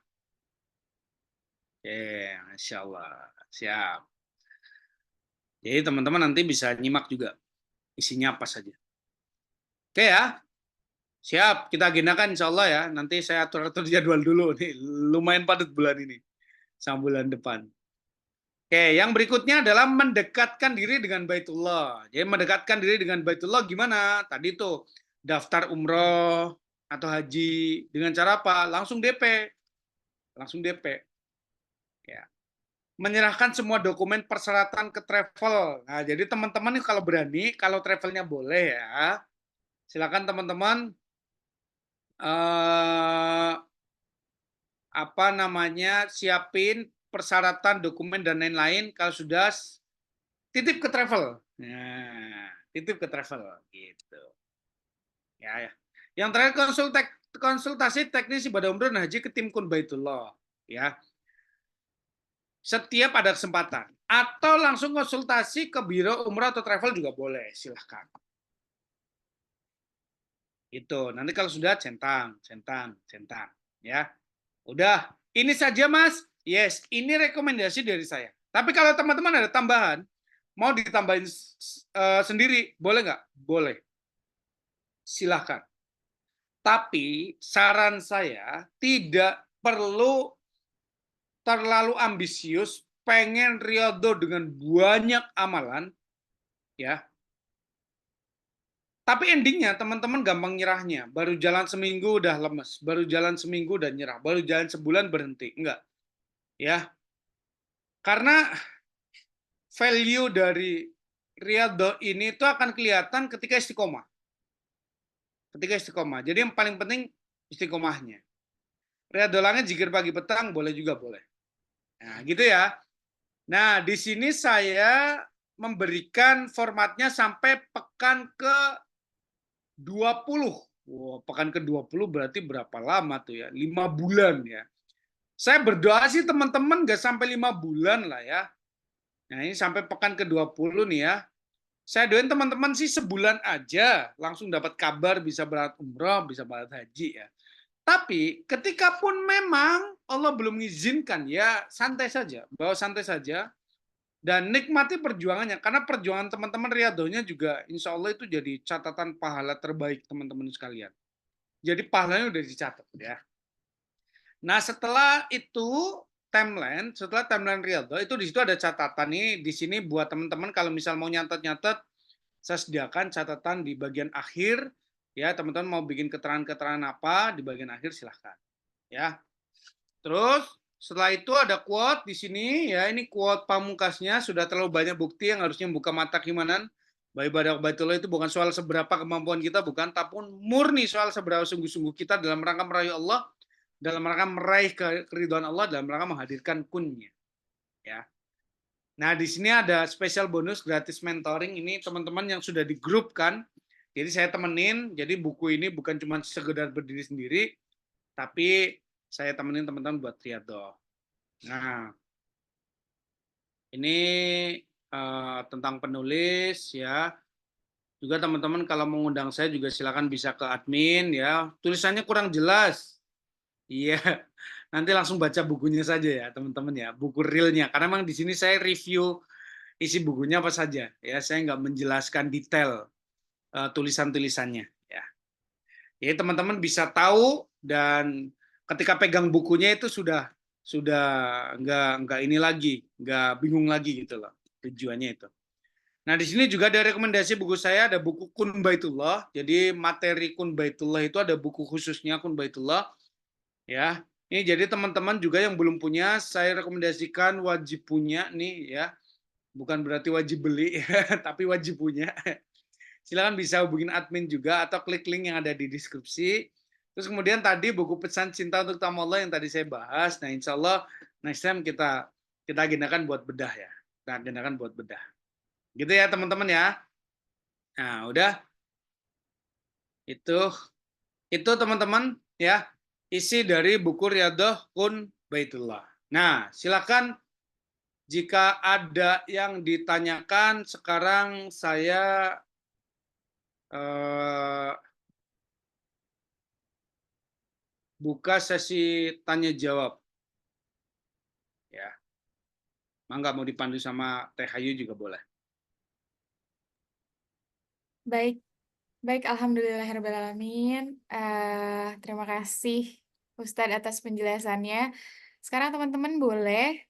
Oke, Masya Allah. Siap. Jadi teman-teman nanti bisa nyimak juga isinya apa saja. Oke ya, siap. Kita agendakan insya Allah ya. Nanti saya atur-atur jadwal dulu nih. Lumayan padat bulan ini sama bulan depan. Oke, yang berikutnya adalah mendekatkan diri dengan Baitullah. Jadi mendekatkan diri dengan Baitullah gimana? Tadi tuh daftar umroh atau haji dengan cara apa? Langsung DP. Langsung DP. Ya. Menyerahkan semua dokumen persyaratan ke travel. Nah, jadi teman-teman kalau berani, kalau travelnya boleh ya, silakan teman-teman apa namanya siapin persyaratan dokumen dan lain-lain. Kalau sudah titip ke travel. Nah, titip ke travel gitu. Ya, ya. Yang terakhir konsultasi teknis ibadah umroh dan haji ke tim Kun Baitullah. Ya. Setiap ada kesempatan. Atau langsung konsultasi ke biro umroh atau travel juga boleh. Silahkan. Itu. Nanti kalau sudah centang, centang, centang. Ya. Udah. Ini saja Mas. Yes, ini rekomendasi dari saya. Tapi kalau teman-teman ada tambahan, mau ditambahin sendiri, boleh nggak? Boleh. Silahkan. Tapi saran saya tidak perlu terlalu ambisius, pengen Riyadhah dengan banyak amalan, ya. Tapi endingnya teman-teman gampang nyerahnya. Baru jalan seminggu udah lemes, baru jalan seminggu udah nyerah, baru jalan sebulan berhenti. Enggak, ya. Karena value dari Riyadhah ini itu akan kelihatan ketika istiqomah. Ketika istiqomah. Jadi yang paling penting istiqomahnya. Riyadhah langit zikir pagi petang boleh juga boleh. Nah, gitu ya. Nah, di sini saya memberikan formatnya sampai pekan ke 20. Wow, pekan ke 20 berarti berapa lama tuh ya? 5 bulan ya. Saya berdoa sih teman-teman nggak sampai 5 bulan lah ya. Nah, ini sampai pekan ke 20 nih ya. Saya doain teman-teman sih sebulan aja langsung dapat kabar bisa berangkat umroh, bisa berangkat haji ya. Tapi ketika pun memang Allah belum mengizinkan ya santai saja, bawa santai saja dan nikmati perjuangannya karena perjuangan teman-teman Riyadhahnya juga insya Allah itu jadi catatan pahala terbaik teman-teman sekalian. Jadi pahalanya udah dicatat ya. Nah setelah itu setelah timeline Riyadhah itu di situ ada catatan nih di sini buat teman-teman kalau misal mau nyatet-nyatet saya sediakan catatan di bagian akhir. Ya, teman-teman mau bikin keterangan-keterangan apa di bagian akhir silahkan. Ya. Terus setelah itu ada quote di sini ya, ini quote pamungkasnya, sudah terlalu banyak bukti yang harusnya membuka mata keimanan. Ibadah Baitullah itu bukan soal seberapa kemampuan kita, bukan, tapi murni soal seberapa sungguh-sungguh kita dalam rangka meraih Allah, dalam rangka meraih keridhaan Allah, dalam rangka menghadirkan kunnya. Ya. Nah, di sini ada special bonus gratis mentoring, ini teman-teman yang sudah di grup kan. Jadi saya temenin, jadi buku ini bukan cuma sekedar berdiri sendiri, tapi saya temenin teman-teman buat riyadhah. Nah, ini tentang penulis ya. Juga teman-teman kalau mengundang saya juga silakan bisa ke admin ya. Tulisannya kurang jelas. Iya. Nanti langsung baca bukunya saja ya, teman-teman ya. Buku realnya. Karena memang di sini saya review isi bukunya apa saja ya. Saya nggak menjelaskan detail tulisan-tulisannya ya. Jadi teman-teman bisa tahu dan ketika pegang bukunya itu sudah nggak ini lagi, nggak bingung lagi gitu loh tujuannya itu. Nah, di sini juga ada rekomendasi buku saya, ada buku Kun Baitullah. Jadi materi Kun Baitullah itu ada buku khususnya Kun Baitullah ya. Ini jadi teman-teman juga yang belum punya, saya rekomendasikan wajib punya nih ya. Bukan berarti wajib beli, tapi wajib punya. Silakan bisa hubungin admin juga atau klik link yang ada di deskripsi. Terus kemudian tadi buku pesan cinta untuk tamu Allah yang tadi saya bahas. Nah, insya Allah next time kita agendakan buat bedah ya. Kita agendakan buat bedah. Gitu ya teman-teman ya. Nah, udah itu teman-teman ya isi dari buku Riyadhah Kun Baitullah. Nah, silakan jika ada yang ditanyakan sekarang saya buka sesi tanya jawab. Ya. Mangga mau dipandu sama Teh Hayu juga boleh. Baik, baik, alhamdulillahirobbilalamin. Terima kasih Ustadz atas penjelasannya. Sekarang teman-teman boleh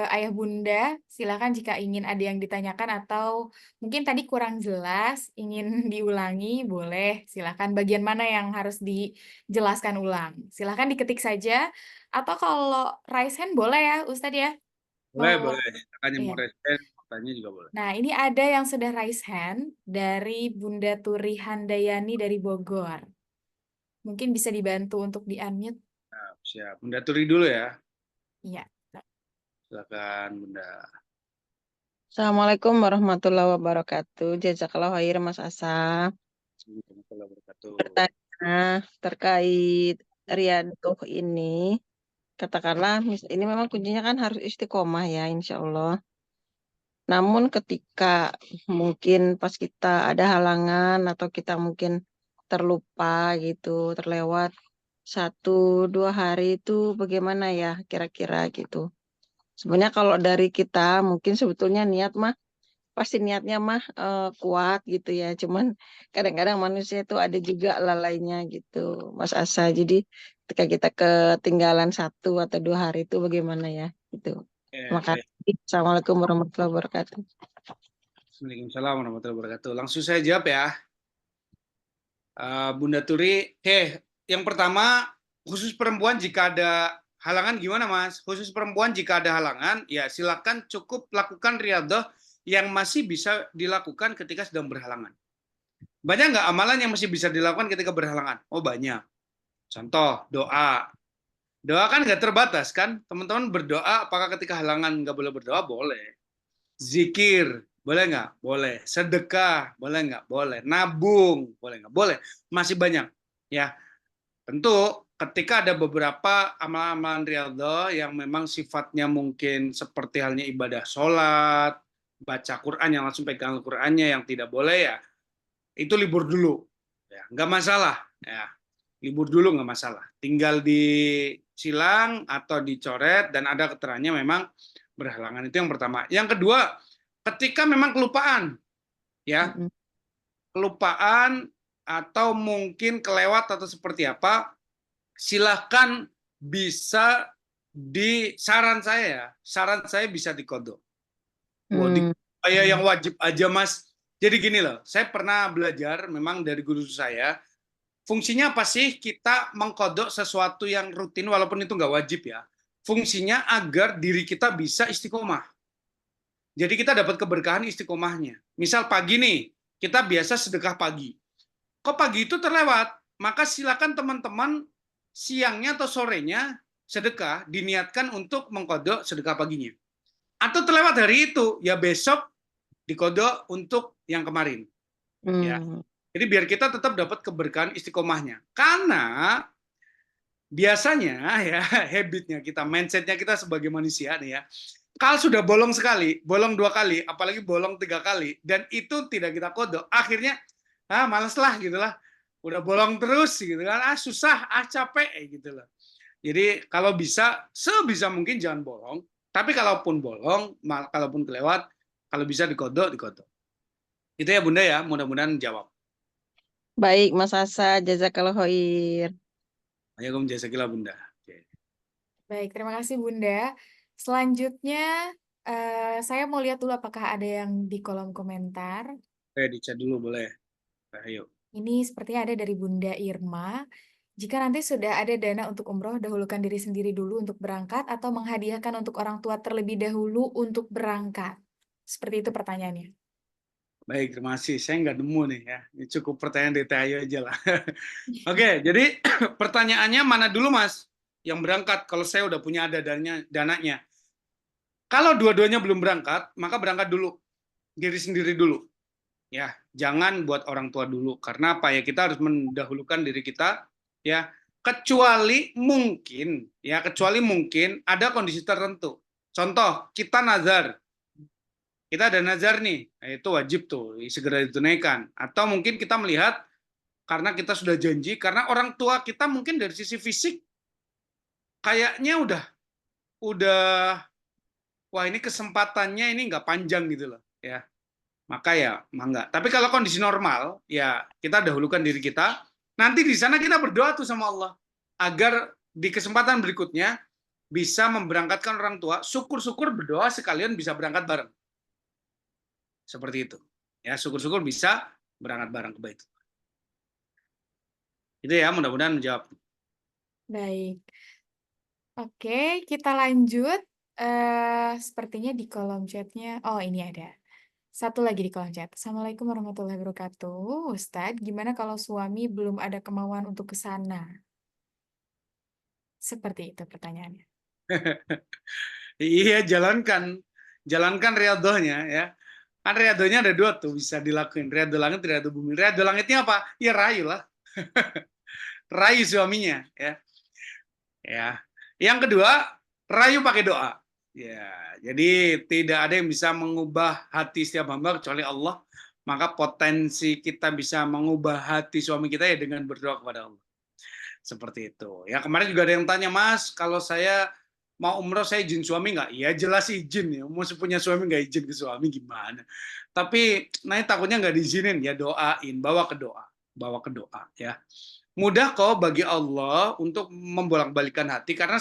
ayah bunda, silakan jika ingin ada yang ditanyakan atau mungkin tadi kurang jelas, ingin diulangi, boleh. Silakan bagian mana yang harus dijelaskan ulang. Silakan diketik saja. Atau kalau raise hand boleh ya, Ustadz ya. Boleh, Mau, boleh. Makanya iya. mau respon, tanya juga boleh. Nah, ini ada yang sudah raise hand dari Bunda Turi Handayani dari Bogor. Mungkin bisa dibantu untuk di-unmute. Nah, siap. Bunda Turi dulu ya. Iya. Silakan Bunda. Assalamualaikum warahmatullahi wabarakatuh. Jazakallah khair Mas Asa. Assalamualaikum warahmatullahi wabarakatuh. Bertanya terkait riyadhah ini, katakanlah ini memang kuncinya kan harus istiqomah ya, insya Allah. Namun ketika mungkin pas kita ada halangan atau kita mungkin terlupa gitu, terlewat 1-2 hari itu bagaimana ya kira-kira gitu. Sebenarnya kalau dari kita mungkin sebetulnya niat mah pasti niatnya mah kuat gitu ya. Cuman kadang-kadang manusia itu ada juga lalainya gitu, Mas Asa. Jadi ketika kita ketinggalan 1 atau 2 hari itu bagaimana ya gitu. Ya, Terima baik. kasih. Assalamualaikum warahmatullahi wabarakatuh. Waalaikumsalam warahmatullahi wabarakatuh. Langsung saya jawab ya. Bunda Turi, yang pertama khusus perempuan jika ada halangan gimana Mas? Khusus perempuan jika ada halangan, ya silakan cukup lakukan riyadhah yang masih bisa dilakukan ketika sedang berhalangan. Banyak nggak amalan yang masih bisa dilakukan ketika berhalangan? Oh banyak. Contoh doa. Doa kan nggak terbatas kan? Teman-teman berdoa apakah ketika halangan nggak boleh berdoa? Boleh. Zikir, boleh nggak? Boleh. Sedekah, boleh nggak? Boleh. Nabung, boleh nggak? Boleh. Masih banyak. Ya, tentu ketika ada beberapa amalan-amalan riyadhah yang memang sifatnya mungkin seperti halnya ibadah sholat, baca Quran yang langsung pegang Qurannya yang tidak boleh ya, itu libur dulu. Ya, nggak masalah. Ya, libur dulu nggak masalah. Tinggal disilang atau dicoret dan ada keterangannya memang berhalangan, itu yang pertama. Yang kedua, ketika memang kelupaan, ya, kelupaan atau mungkin kelewat atau seperti apa, silahkan bisa saran saya bisa dikodok. Kayak yang wajib aja Mas, Jadi gini loh, saya pernah belajar memang dari guru saya, fungsinya apa sih kita mengkodok sesuatu yang rutin walaupun itu nggak wajib ya. Fungsinya agar diri kita bisa istiqomah. Jadi kita dapat keberkahan istiqomahnya. Misal pagi nih, kita biasa sedekah pagi. Kok pagi itu terlewat? Maka silakan teman-teman siangnya atau sorenya sedekah diniatkan untuk mengkodok sedekah paginya. Atau terlewat hari itu, ya besok dikodok untuk yang kemarin. Ya. Jadi biar kita tetap dapat keberkahan istiqomahnya. Karena biasanya ya habitnya kita, mindsetnya kita sebagai manusia nih ya, kalau sudah bolong sekali, bolong 2 kali, apalagi bolong 3 kali, dan itu tidak kita kodok, akhirnya males lah gitu lah, udah bolong terus gitu kan, susah, capek gitu lah. Jadi kalau bisa, sebisa mungkin jangan bolong, tapi kalaupun bolong, kalaupun kelewat, kalau bisa dikodok, dikodok. Itu ya Bunda ya, mudah-mudahan jawab. Baik, Mas Asa, jazakallah khair. Ayo jazakillah Bunda. Oke. Baik, terima kasih Bunda. Selanjutnya, saya mau lihat dulu apakah ada yang di kolom komentar. Oke, di-chat dulu boleh. Ayo. Ini sepertinya ada dari Bunda Irma. Jika nanti sudah ada dana untuk umroh, dahulukan diri sendiri dulu untuk berangkat atau menghadiahkan untuk orang tua terlebih dahulu untuk berangkat. Seperti itu pertanyaannya. Baik, terima kasih. Saya nggak nemu nih ya. Ini cukup pertanyaan dari Ayo aja lah. Oke, jadi pertanyaannya mana dulu Mas? Yang berangkat, kalau saya udah punya ada dananya. Kalau dua-duanya belum berangkat, maka berangkat dulu. Diri sendiri dulu. Ya, jangan buat orang tua dulu. Karena apa ya? Kita harus mendahulukan diri kita. Ya, kecuali mungkin ada kondisi tertentu. Contoh, kita nazar. Kita ada nazar nih, itu wajib tuh segera ditunaikan. Atau mungkin kita melihat karena kita sudah janji, karena orang tua kita mungkin dari sisi fisik kayaknya udah wah ini kesempatannya ini nggak panjang gitu loh ya. Maka ya mangga. Tapi kalau kondisi normal ya kita dahulukan diri kita. Nanti di sana kita berdoa tuh sama Allah agar di kesempatan berikutnya bisa memberangkatkan orang tua. Syukur-syukur berdoa sekalian bisa berangkat bareng. Seperti itu. Ya, syukur-syukur bisa berangkat bareng ke Baitullah. Itu ya, mudah-mudahan menjawab. Baik. Oke, kita lanjut. Sepertinya di kolom chatnya, oh ini ada. Satu lagi di kolom chat. Assalamualaikum warahmatullahi wabarakatuh. Ustadz, gimana kalau suami belum ada kemauan untuk ke sana? Seperti itu pertanyaannya. Iya, jalankan riadohnya ya. Kan riadohnya ada 2 tuh bisa dilakuin. Riado langit, riado bumi. Riado langitnya apa? Ya rayu lah. Rayu suaminya ya. Ya. Yang kedua, rayu pakai doa. Ya, jadi tidak ada yang bisa mengubah hati setiap hamba kecuali Allah. Maka potensi kita bisa mengubah hati suami kita ya dengan berdoa kepada Allah. Seperti itu. Ya kemarin juga ada yang tanya, Mas, kalau saya mau umroh saya izin suami nggak? Ya jelas izin ya. Mau punya suami nggak izin ke suami gimana? Tapi takutnya nggak diizinin ya doain, bawa ke doa ya. Mudah kok bagi Allah untuk membolak-balikan hati karena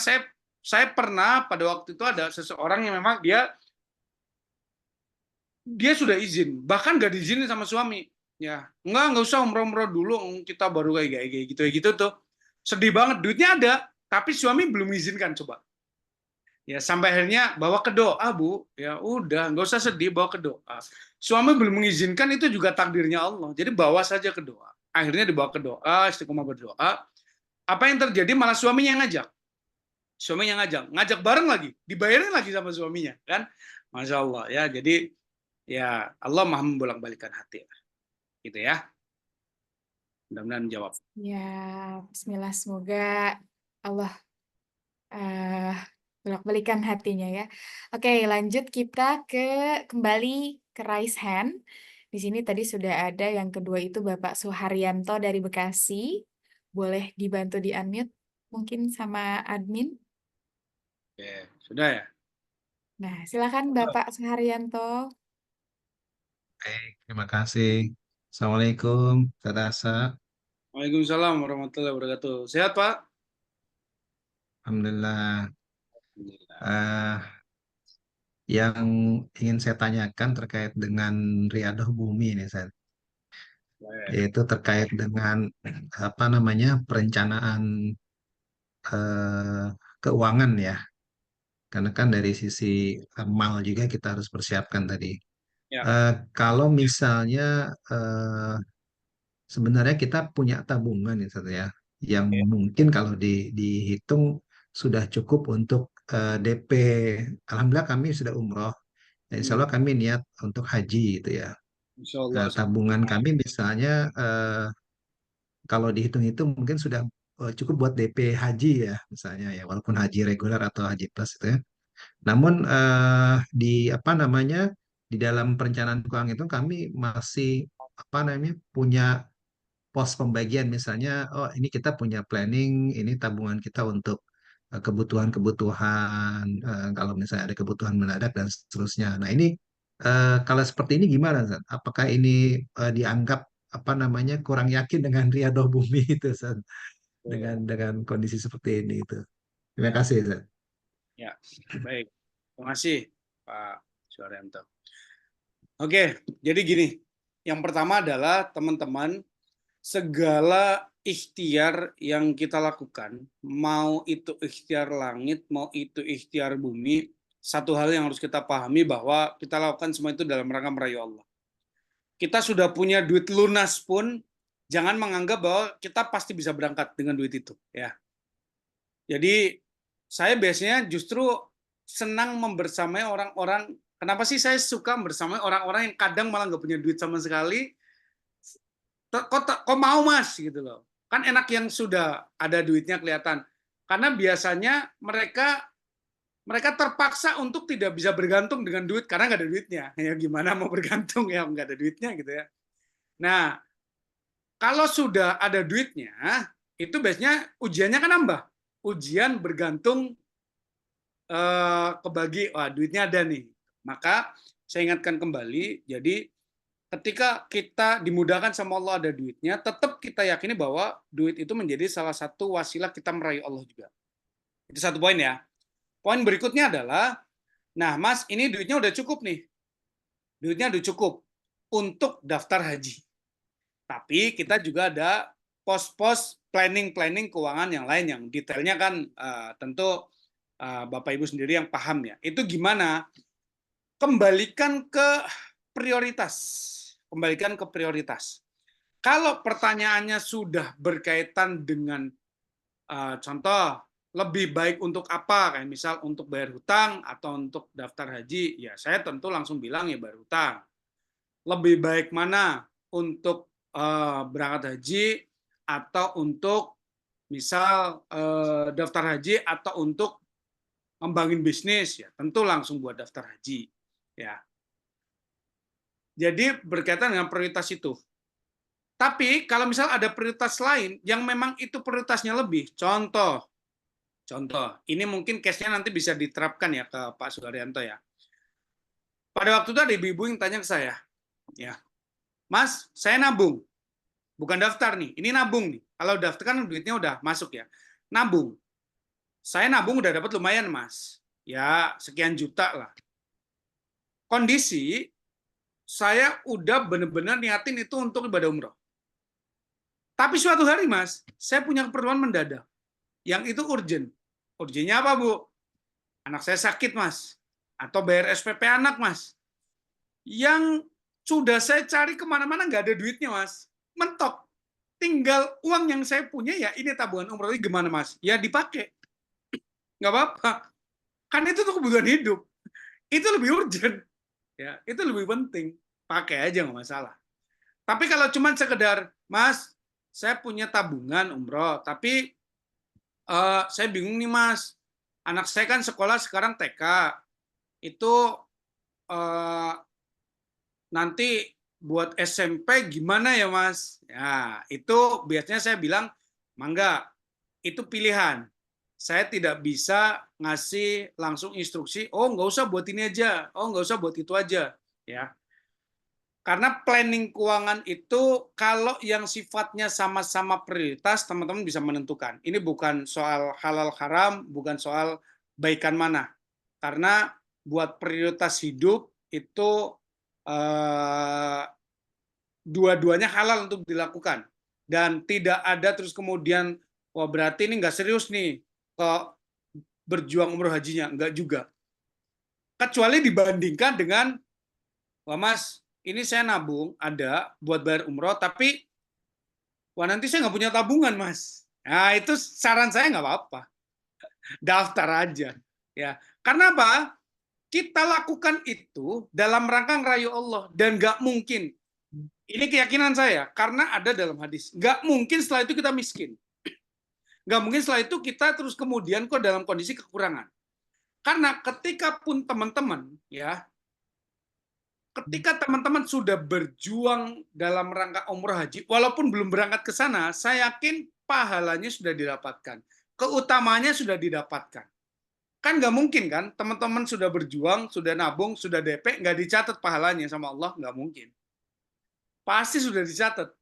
saya pernah pada waktu itu ada seseorang yang memang dia sudah izin, bahkan nggak diizinin sama suami. Ya, nggak usah umroh dulu, kita baru kayak gitu tuh. Sedih banget, duitnya ada, tapi suami belum izinkan coba. Ya sampai akhirnya bawa ke doa Bu, ya udah nggak usah sedih, bawa ke doa. Suami belum mengizinkan itu juga takdirnya Allah, jadi bawa saja ke doa. Akhirnya dibawa ke doa, istiqomah berdoa. Apa yang terjadi malah suaminya yang ngajak bareng lagi, dibayarin lagi sama suaminya kan, Masya Allah ya. Jadi ya Allah maha membolak-balikan hati, gitu ya. Mudah-mudahan menjawab. Ya, Bismillah, semoga Allah bolak-balikan hatinya ya. Oke, lanjut kita kembali ke raise hand. Di sini tadi sudah ada yang kedua itu Bapak Suharyanto dari Bekasi. Boleh dibantu di-unmute mungkin sama admin. Oke, sudah ya. Nah, silakan Bapak Suharyanto. Baik, terima kasih. Assalamualaikum, Kak Tasa. Waalaikumsalam warahmatullahi wabarakatuh. Sehat Pak? Alhamdulillah. Alhamdulillah. Eh, yang ingin saya tanyakan terkait dengan Riyadhah Bumi ini, Ustaz. Yaitu terkait dengan apa namanya perencanaan eh, keuangan ya. Karena kan dari sisi mal juga kita harus persiapkan tadi. Ya, Kalau misalnya sebenarnya kita punya tabungan ya, Ustaz, ya, yang oke. mungkin kalau dihitung sudah cukup untuk DP. Alhamdulillah kami sudah umroh. Dan insya Allah kami niat untuk haji gitu ya. Insya Allah. Nah, tabungan kami misalnya kalau dihitung-hitung mungkin sudah cukup buat DP haji ya misalnya ya, walaupun haji reguler atau haji plus itu ya. Namun di apa namanya di dalam perencanaan keuangan itu kami masih apa namanya punya pos pembagian misalnya, oh ini kita punya planning, ini tabungan kita untuk kebutuhan-kebutuhan, kalau misalnya ada kebutuhan mendadak dan seterusnya. Nah ini kalau seperti ini gimana, Zat? Apakah ini dianggap apa namanya kurang yakin dengan riadoh bumi itu, Zat? Oke. Dengan kondisi seperti ini itu. Terima kasih, Zat. Ya, baik. Terima kasih, Pak Suharyanto. Oke, jadi gini. Yang pertama adalah teman-teman, segala ikhtiar yang kita lakukan, mau itu ikhtiar langit, mau itu ikhtiar bumi, satu hal yang harus kita pahami bahwa kita lakukan semua itu dalam rangka merayu Allah. Kita sudah punya duit lunas pun, jangan menganggap bahwa kita pasti bisa berangkat dengan duit itu. Ya. Jadi saya biasanya justru senang membersamai orang-orang. Kenapa sih saya suka bersamai orang-orang yang kadang malah nggak punya duit sama sekali? Kok mau mas gitu loh? Kan enak yang sudah ada duitnya kelihatan. Karena biasanya mereka terpaksa untuk tidak bisa bergantung dengan duit karena nggak ada duitnya. Ya gimana mau bergantung ya nggak ada duitnya gitu ya. Nah kalau sudah ada duitnya itu biasanya ujiannya kan nambah. Ujian bergantung kebagi, wah duitnya ada nih. Maka saya ingatkan kembali, jadi ketika kita dimudahkan sama Allah ada duitnya, tetap kita yakini bahwa duit itu menjadi salah satu wasilah kita meraih Allah juga. Itu satu poin ya. Poin berikutnya adalah, nah mas ini duitnya udah cukup nih. Duitnya udah cukup untuk daftar haji. Tapi kita juga ada pos-pos planning keuangan yang lain yang detailnya kan tentu Bapak Ibu sendiri yang paham ya. Itu gimana? Kembalikan ke prioritas. Kembalikan ke prioritas. Kalau pertanyaannya sudah berkaitan dengan contoh lebih baik untuk apa, kayak misal untuk bayar hutang atau untuk daftar haji, ya saya tentu langsung bilang ya bayar hutang. Lebih baik mana untuk berangkat haji atau untuk misal daftar haji atau untuk ngembangin bisnis, ya tentu langsung buat daftar haji. Ya. Jadi berkaitan dengan prioritas itu. Tapi kalau misal ada prioritas lain yang memang itu prioritasnya lebih, contoh, ini mungkin case-nya nanti bisa diterapkan ya ke Pak Suharyanto ya. Pada waktu itu ada ibu-ibu yang tanya ke saya, ya, Mas, saya nabung, bukan daftar nih, ini nabung nih. Kalau daftar kan duitnya udah masuk ya, nabung. Saya nabung udah dapat lumayan Mas, ya sekian juta lah. Kondisi saya udah benar-benar niatin itu untuk ibadah umroh. Tapi suatu hari Mas, saya punya keperluan mendadak, yang itu urgent. Urgennya apa Bu? Anak saya sakit Mas, atau bayar SPP anak Mas. Yang sudah saya cari kemana-mana nggak ada duitnya Mas, mentok. Tinggal uang yang saya punya ya ini tabungan umroh, ini gimana Mas? Ya dipakai, nggak apa-apa. Kan itu tuh kebutuhan hidup, itu lebih urgent, ya itu lebih penting. Pakai aja nggak masalah. Tapi kalau cuma sekedar Mas, saya punya tabungan umroh, tapi saya bingung nih Mas, anak saya kan sekolah sekarang TK, itu nanti buat SMP gimana ya Mas? Ya, itu biasanya saya bilang, mangga, itu pilihan. Saya tidak bisa ngasih langsung instruksi, oh nggak usah buat ini aja, oh nggak usah buat itu aja. Ya. Karena planning keuangan itu kalau yang sifatnya sama-sama prioritas, teman-teman bisa menentukan. Ini bukan soal halal haram, bukan soal baikan mana. Karena buat prioritas hidup itu dua-duanya halal untuk dilakukan, dan tidak ada terus kemudian wah berarti ini nggak serius nih kok berjuang umroh hajinya, nggak juga, kecuali dibandingkan dengan wah mas ini saya nabung ada buat bayar umroh tapi wah nanti saya nggak punya tabungan mas, nah itu saran saya nggak apa-apa, daftar aja ya. Karena apa? Kita lakukan itu dalam rangka ngerayu Allah, dan nggak mungkin, ini keyakinan saya karena ada dalam hadis, nggak mungkin setelah itu kita miskin, nggak mungkin setelah itu kita terus kemudian kok dalam kondisi kekurangan. Karena ketika pun teman-teman ya, ketika teman-teman sudah berjuang dalam rangka umroh haji, walaupun belum berangkat ke sana, saya yakin pahalanya sudah didapatkan, keutamanya sudah didapatkan. Kan nggak mungkin kan, teman-teman sudah berjuang, sudah nabung, sudah DP, nggak dicatat pahalanya sama Allah, nggak mungkin. Pasti sudah dicatat.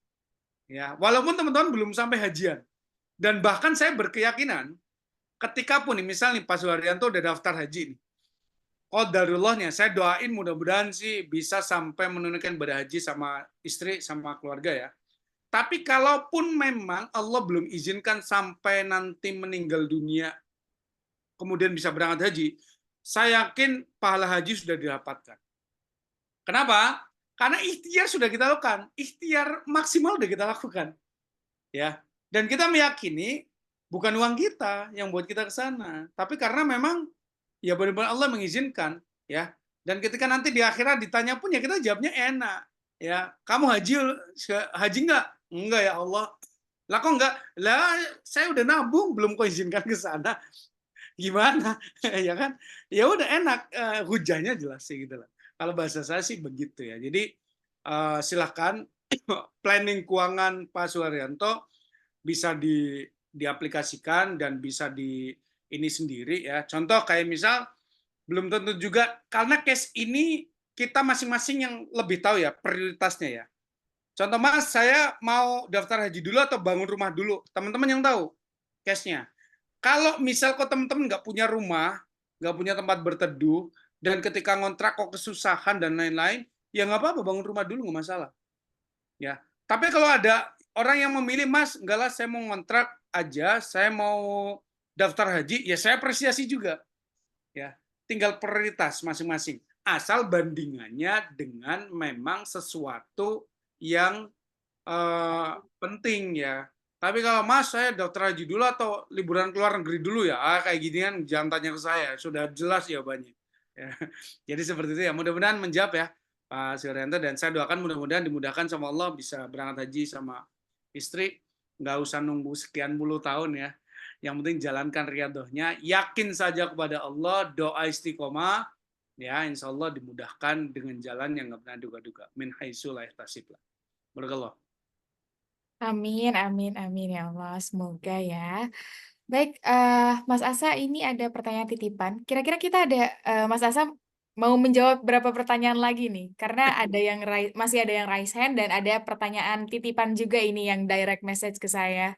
Ya, walaupun teman-teman belum sampai hajian. Dan bahkan saya berkeyakinan, ketika pun nih, misalnya Pak Suharyanto udah daftar haji nih, qadarullahnya, saya doain mudah-mudahan sih bisa sampai menunaikan ibadah haji sama istri, sama keluarga ya. Tapi kalaupun memang Allah belum izinkan sampai nanti meninggal dunia, kemudian bisa berangkat haji, saya yakin pahala haji sudah didapatkan. Kenapa? Karena ikhtiar sudah kita lakukan, ikhtiar maksimal sudah kita lakukan, ya. Dan kita meyakini bukan uang kita yang buat kita ke sana, tapi karena memang ya benar-benar Allah mengizinkan, ya. Dan ketika nanti di akhirat ditanya pun ya kita jawabnya enak, ya. Kamu haji nggak? Enggak ya Allah. Lah kok enggak? Lah saya udah nabung belum kau izinkan ke sana. Gimana? Ya kan? Ya udah enak, hujannya jelas sih gitu lah. Kalau bahasa saya sih begitu ya. Jadi silahkan planning keuangan Pak Suharyanto bisa diaplikasikan dan bisa di ini sendiri ya. Contoh kayak misal belum tentu juga, karena case ini kita masing-masing yang lebih tahu ya prioritasnya ya. Contoh mas, saya mau daftar haji dulu atau bangun rumah dulu, teman-teman yang tahu case-nya. Kalau misal kok teman-teman nggak punya rumah, nggak punya tempat berteduh, dan ketika ngontrak kok kesusahan dan lain-lain, ya nggak apa-apa, bangun rumah dulu nggak masalah. Ya, tapi kalau ada orang yang memilih, mas, enggak lah, saya mau ngontrak aja, saya mau daftar haji, ya saya apresiasi juga. Ya, tinggal prioritas masing-masing. Asal bandingannya dengan memang sesuatu yang penting ya. Tapi kalau mas saya daftar haji dulu atau liburan keluar negeri dulu ya, kayak gini kan jangan tanya ke saya, sudah jelas jawabannya. Ya. Jadi seperti itu ya, mudah-mudahan menjawab ya Pak Suharyanto, dan saya doakan mudah-mudahan dimudahkan sama Allah bisa berangkat haji sama istri, nggak usah nunggu sekian puluh tahun ya. Yang penting jalankan riadohnya, yakin saja kepada Allah, doa istiqomah, ya insya Allah dimudahkan dengan jalan yang nggak pernah duga-duga. Min haitsu la yahtasib lah. Barakallah. Amin, amin, amin ya Allah. Semoga ya. Baik, Mas Asa, ini ada pertanyaan titipan. Kira-kira kita ada, Mas Asa mau menjawab berapa pertanyaan lagi nih? Karena ada yang masih ada yang raise hand dan ada pertanyaan titipan juga ini yang direct message ke saya.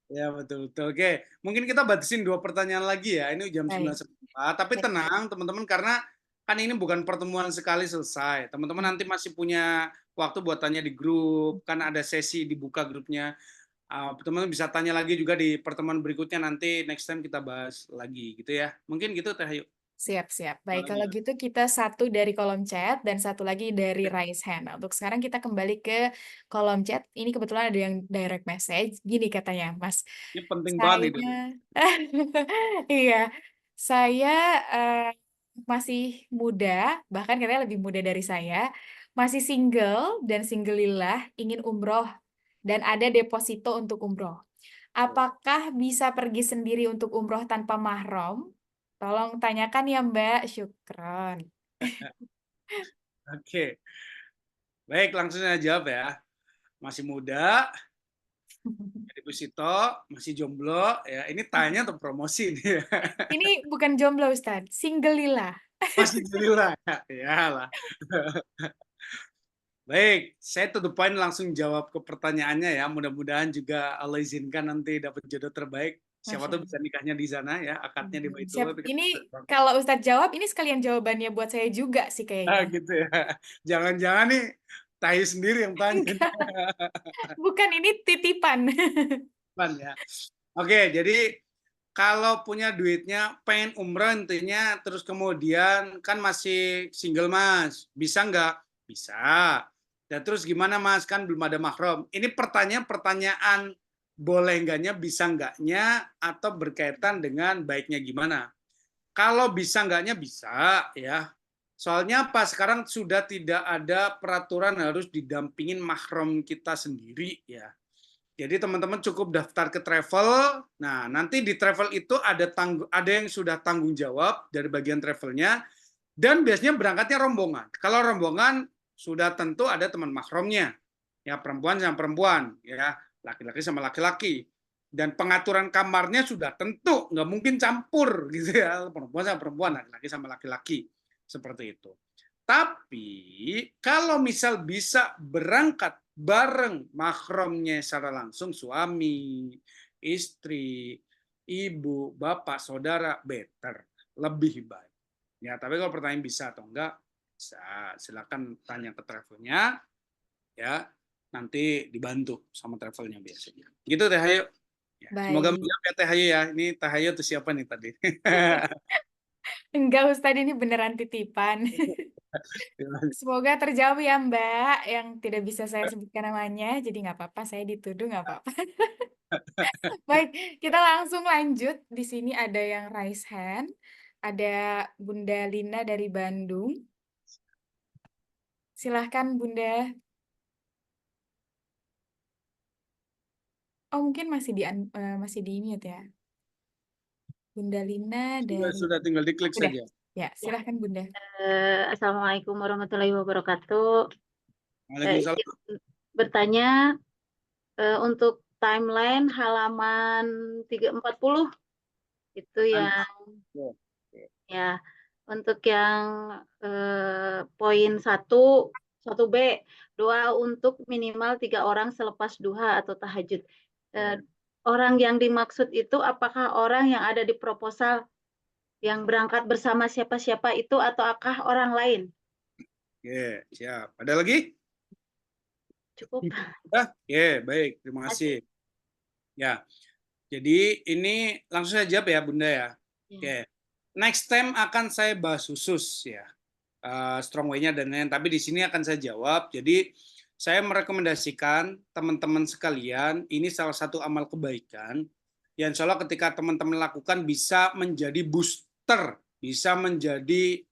Ya betul betul. Oke, mungkin kita batasin 2 pertanyaan lagi ya. Ini jam Baik. 9.04. Tapi Baik. tenang teman-teman, karena kan ini bukan pertemuan sekali selesai. Teman-teman nanti masih punya waktu buat tanya di grup. Kan ada sesi dibuka grupnya. Teman-teman bisa tanya lagi juga di pertemuan berikutnya, nanti next time kita bahas lagi gitu ya. Mungkin gitu Teh Ayu. Siap, siap. Baik, kalau gitu kita satu dari kolom chat dan satu lagi dari raise hand. Nah, untuk sekarang kita kembali ke kolom chat. Ini kebetulan ada yang direct message. Gini katanya, Mas. Ini penting banget itu. Saya, iya, saya masih muda, bahkan katanya lebih muda dari saya, masih single dan singlelillah, ingin umroh dan ada deposito untuk umroh. Apakah bisa pergi sendiri untuk umroh tanpa mahram? Tolong tanyakan ya Mbak, syukron. Oke. Baik, langsung saya jawab ya. Masih muda, deposito, masih jomblo ya. Ini tanya atau promosi nih. Ini bukan jomblo Ustadz, singlelillah. Masih alhamdulillah. Ya lah. Baik, saya to the point langsung jawab ke pertanyaannya ya. Mudah-mudahan juga Allah izinkan nanti dapat jodoh terbaik. Siapa Masya tuh Allah. bisa nikahnya di sana ya, akadnya di Baitullah. Ini kalau Ustadz jawab, ini sekalian jawabannya buat saya juga sih kayaknya. Gitu ya. Jangan-jangan nih Tahi sendiri yang tanya. Enggak, bukan, ini titipan. Ya. Oke, jadi kalau punya duitnya pengen umroh intinya, terus kemudian kan masih single Mas, bisa nggak? Bisa. Dan terus gimana Mas, kan belum ada mahram. Ini pertanyaan boleh enggaknya, bisa enggaknya, atau berkaitan dengan baiknya gimana. Kalau bisa enggaknya bisa ya. Soalnya apa? Sekarang sudah tidak ada peraturan harus didampingin mahram kita sendiri ya. Jadi teman-teman cukup daftar ke travel. Nah, nanti di travel itu ada yang sudah tanggung jawab dari bagian travelnya, dan biasanya berangkatnya rombongan. Kalau rombongan sudah tentu ada teman mahramnya, ya perempuan sama perempuan, ya laki-laki sama laki-laki. Dan pengaturan kamarnya sudah tentu nggak mungkin campur gitu ya, perempuan sama perempuan, laki-laki sama laki-laki, seperti itu. Tapi kalau misal bisa berangkat bareng mahramnya secara langsung, suami, istri, ibu, bapak, saudara, better, lebih baik. Ya, tapi kalau pertanyaan bisa atau enggak, bisa. Silakan tanya ke travelnya, ya. Nanti dibantu sama travelnya biasanya. Gitu Teh Hayu. Ya, semoga Baik. menjawab ya Teh Hayu ya. Ini Teh Hayu tuh siapa nih tadi? Enggak, Ustadz, ini beneran titipan. Semoga terjawab ya Mbak, yang tidak bisa saya sebutkan namanya. Jadi nggak apa-apa, saya dituduh nggak apa-apa. Baik, kita langsung lanjut. Di sini ada yang raise hand. Ada Bunda Lina dari Bandung. Silahkan Bunda. Oh, mungkin masih di mute ya. Bunda Lina dari... Sudah tinggal diklik Sudah. saja. Ya, silahkan Bunda. Assalamualaikum warahmatullahi wabarakatuh. Waalaikumsalam. Izin bertanya untuk timeline halaman 340 itu yang ya, untuk yang poin 1B, doa untuk minimal 3 orang selepas duha atau tahajud. Orang yang dimaksud itu apakah orang yang ada di proposal yang berangkat bersama siapa-siapa itu, atau apakah orang lain? Oke, siap. Ada lagi? Cukup. Oke, baik. Terima kasih. Ya, jadi ini langsung saja ya Bunda ya. Oke. Next time akan saya bahas khusus ya. Strong way-nya dan lain-lain. Tapi di sini akan saya jawab. Jadi saya merekomendasikan teman-teman sekalian, ini salah satu amal kebaikan yang insya Allah ketika teman-teman lakukan bisa menjadi booster, bisa menjadi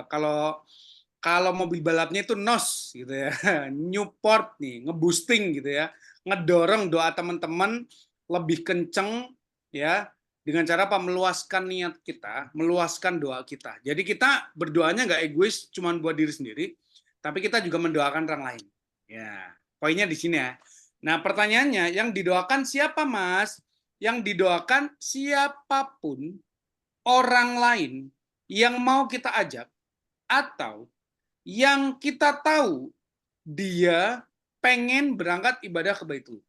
kalau mobil balapnya itu NOS gitu ya, Newport nih, ngeboosting gitu ya, ngedorong doa teman-teman lebih kenceng ya, dengan cara apa? Meluaskan niat kita, meluaskan doa kita. Jadi kita berdoanya nggak egois cuma buat diri sendiri, tapi kita juga mendoakan orang lain. Ya, poinnya di sini ya. Nah, pertanyaannya, yang didoakan siapa, Mas? Yang didoakan siapapun orang lain yang mau kita ajak atau yang kita tahu dia pengen berangkat ibadah ke Baitullah.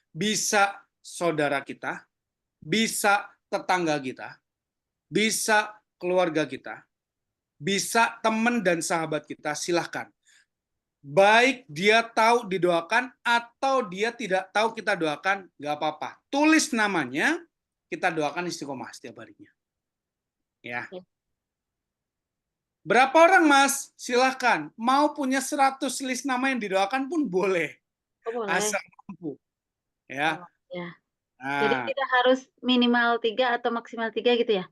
Bisa saudara kita, bisa tetangga kita, bisa keluarga kita, bisa teman dan sahabat kita, silahkan. Baik dia tahu didoakan atau dia tidak tahu kita doakan, nggak apa-apa. Tulis namanya, kita doakan istiqomah setiap harinya. Ya. Berapa orang Mas? Silahkan. Mau punya 100 list nama yang didoakan pun boleh. Boleh. Asal mampu. Ya. Ya. Nah, jadi tidak harus minimal 3 atau maksimal 3 gitu ya?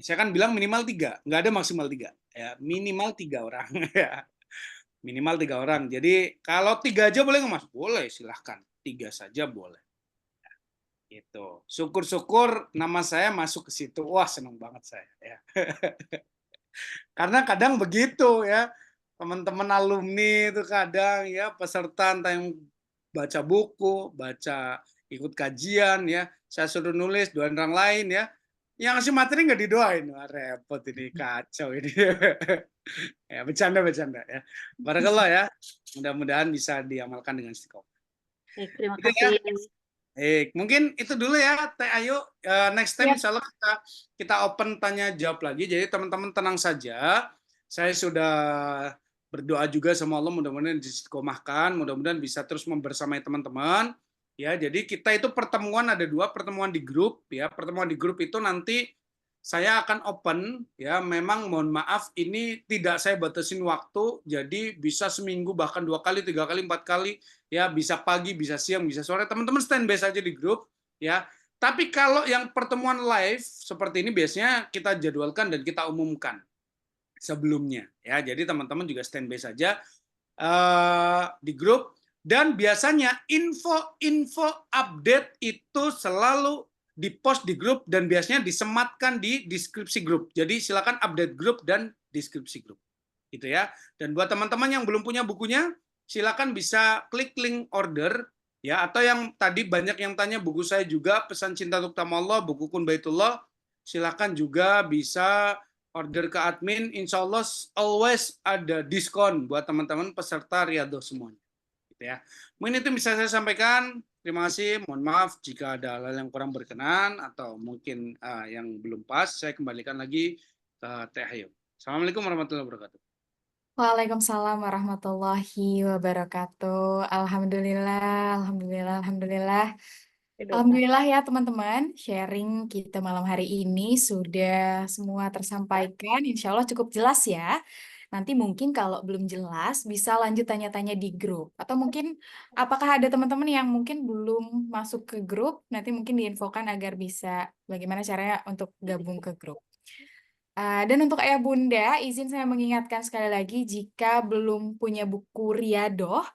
Saya kan bilang minimal 3, nggak ada maksimal 3. Ya, minimal 3 orang. Ya. Minimal 3 orang. Jadi kalau 3 aja boleh nggak Mas? Boleh, silahkan. 3 saja boleh. Ya, gitu. Syukur-syukur nama saya masuk ke situ. Wah, senang banget saya. Ya. Karena kadang begitu ya. Teman-teman alumni itu kadang ya peserta entah yang baca buku, ikut kajian ya. Saya suruh nulis, doain orang lain ya. Yang ngasih materi nggak didoain. Wah, repot ini, kacau ini. Ya, bercanda ya. Barakallah ya. Mudah-mudahan bisa diamalkan dengan istiqomah. Terima kasih. Mungkin itu dulu ya Teh Ayu. Next time insya Allah kita open tanya jawab lagi. Jadi teman-teman tenang saja. Saya sudah berdoa juga sama Allah, mudah-mudahan diistiqomahkan, mudah-mudahan bisa terus membersamai teman-teman. Ya, jadi kita itu pertemuan ada 2, pertemuan di grup ya. Pertemuan di grup itu nanti saya akan open ya. Memang mohon maaf ini tidak saya batasin waktu, jadi bisa seminggu bahkan 2 kali, 3 kali, 4 kali ya, bisa pagi, bisa siang, bisa sore. Teman-teman standby saja di grup ya. Tapi kalau yang pertemuan live seperti ini biasanya kita jadwalkan dan kita umumkan sebelumnya ya. Jadi teman-teman juga standby saja di grup, dan biasanya info update itu selalu di-post di grup dan biasanya disematkan di deskripsi grup. Jadi silakan update grup dan deskripsi grup. Gitu ya. Dan buat teman-teman yang belum punya bukunya, silakan bisa klik link order ya, atau yang tadi banyak yang tanya buku saya juga, Pesan Cinta Untuk Tamu Allah, buku Kun Baitullah, silakan juga bisa order ke admin. Insya Allah always ada diskon buat teman-teman peserta Riyadhah semuanya. Gitu ya. Mungkin itu bisa saya sampaikan. Terima kasih. Mohon maaf jika ada hal yang kurang berkenan atau mungkin yang belum pas. Saya kembalikan lagi ke Teh Ayu. Assalamualaikum warahmatullahi wabarakatuh. Waalaikumsalam warahmatullahi wabarakatuh. Alhamdulillah, alhamdulillah, alhamdulillah. Alhamdulillah ya teman-teman, sharing kita malam hari ini sudah semua tersampaikan. Insya Allah cukup jelas ya. Nanti mungkin kalau belum jelas bisa lanjut tanya-tanya di grup. Atau mungkin apakah ada teman-teman yang mungkin belum masuk ke grup, nanti mungkin diinfokan agar bisa bagaimana caranya untuk gabung ke grup. Dan untuk ayah bunda, izin saya mengingatkan sekali lagi, jika belum punya buku Riyadhah,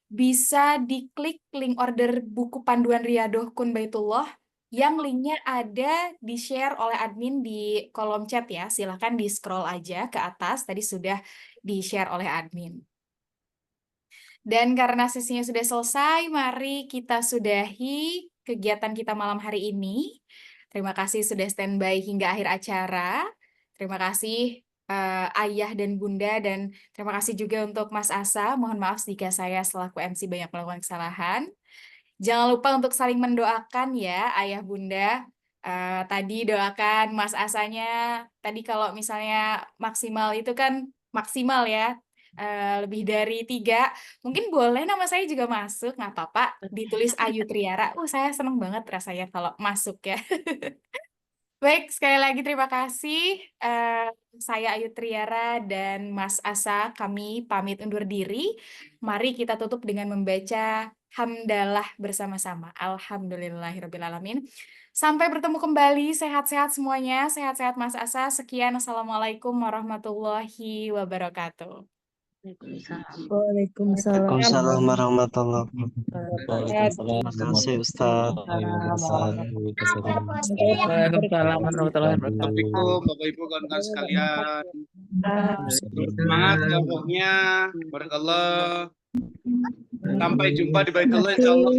bisa diklik link order buku panduan Riyadhah Kun Baitullah, yang linknya ada di-share oleh admin di kolom chat ya. Silahkan di-scroll aja ke atas, tadi sudah di-share oleh admin. Dan karena sesinya sudah selesai, mari kita sudahi kegiatan kita malam hari ini. Terima kasih sudah standby hingga akhir acara. Terima kasih ayah dan bunda, dan terima kasih juga untuk Mas Asa. Mohon maaf jika saya selaku MC banyak melakukan kesalahan. Jangan lupa untuk saling mendoakan ya ayah bunda. Tadi doakan Mas Asanya. Tadi kalau misalnya maksimal itu kan maksimal ya. Lebih dari 3. Mungkin boleh nama saya juga masuk, nggak apa-apa. Ditulis Ayu Triara. Saya seneng banget rasanya kalau masuk ya. Baik, sekali lagi terima kasih. Saya Ayu Triara dan Mas Asa, kami pamit undur diri. Mari kita tutup dengan membaca hamdalah bersama-sama. Alhamdulillahirrabbilalamin. Sampai bertemu kembali, sehat-sehat semuanya. Sehat-sehat Mas Asa. Sekian, Assalamualaikum warahmatullahi wabarakatuh. Waalaikumsalam. Waalaikumsalam warahmatullahi wabarakatuh. Terima kasih Ustaz. Waalaikumsalam warahmatullahi wabarakatuh. Assalamualaikum Bapak Ibu kawan-kawan sekalian. Semangat dakwahnya. Barakallah. Sampai jumpa di Baitullah insyaallah.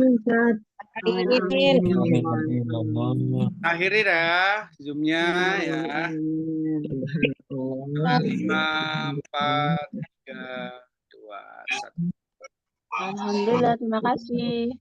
Akhiri ya Zoom-nya ya. 5, 4, 3, 2, 1. Alhamdulillah, terima kasih.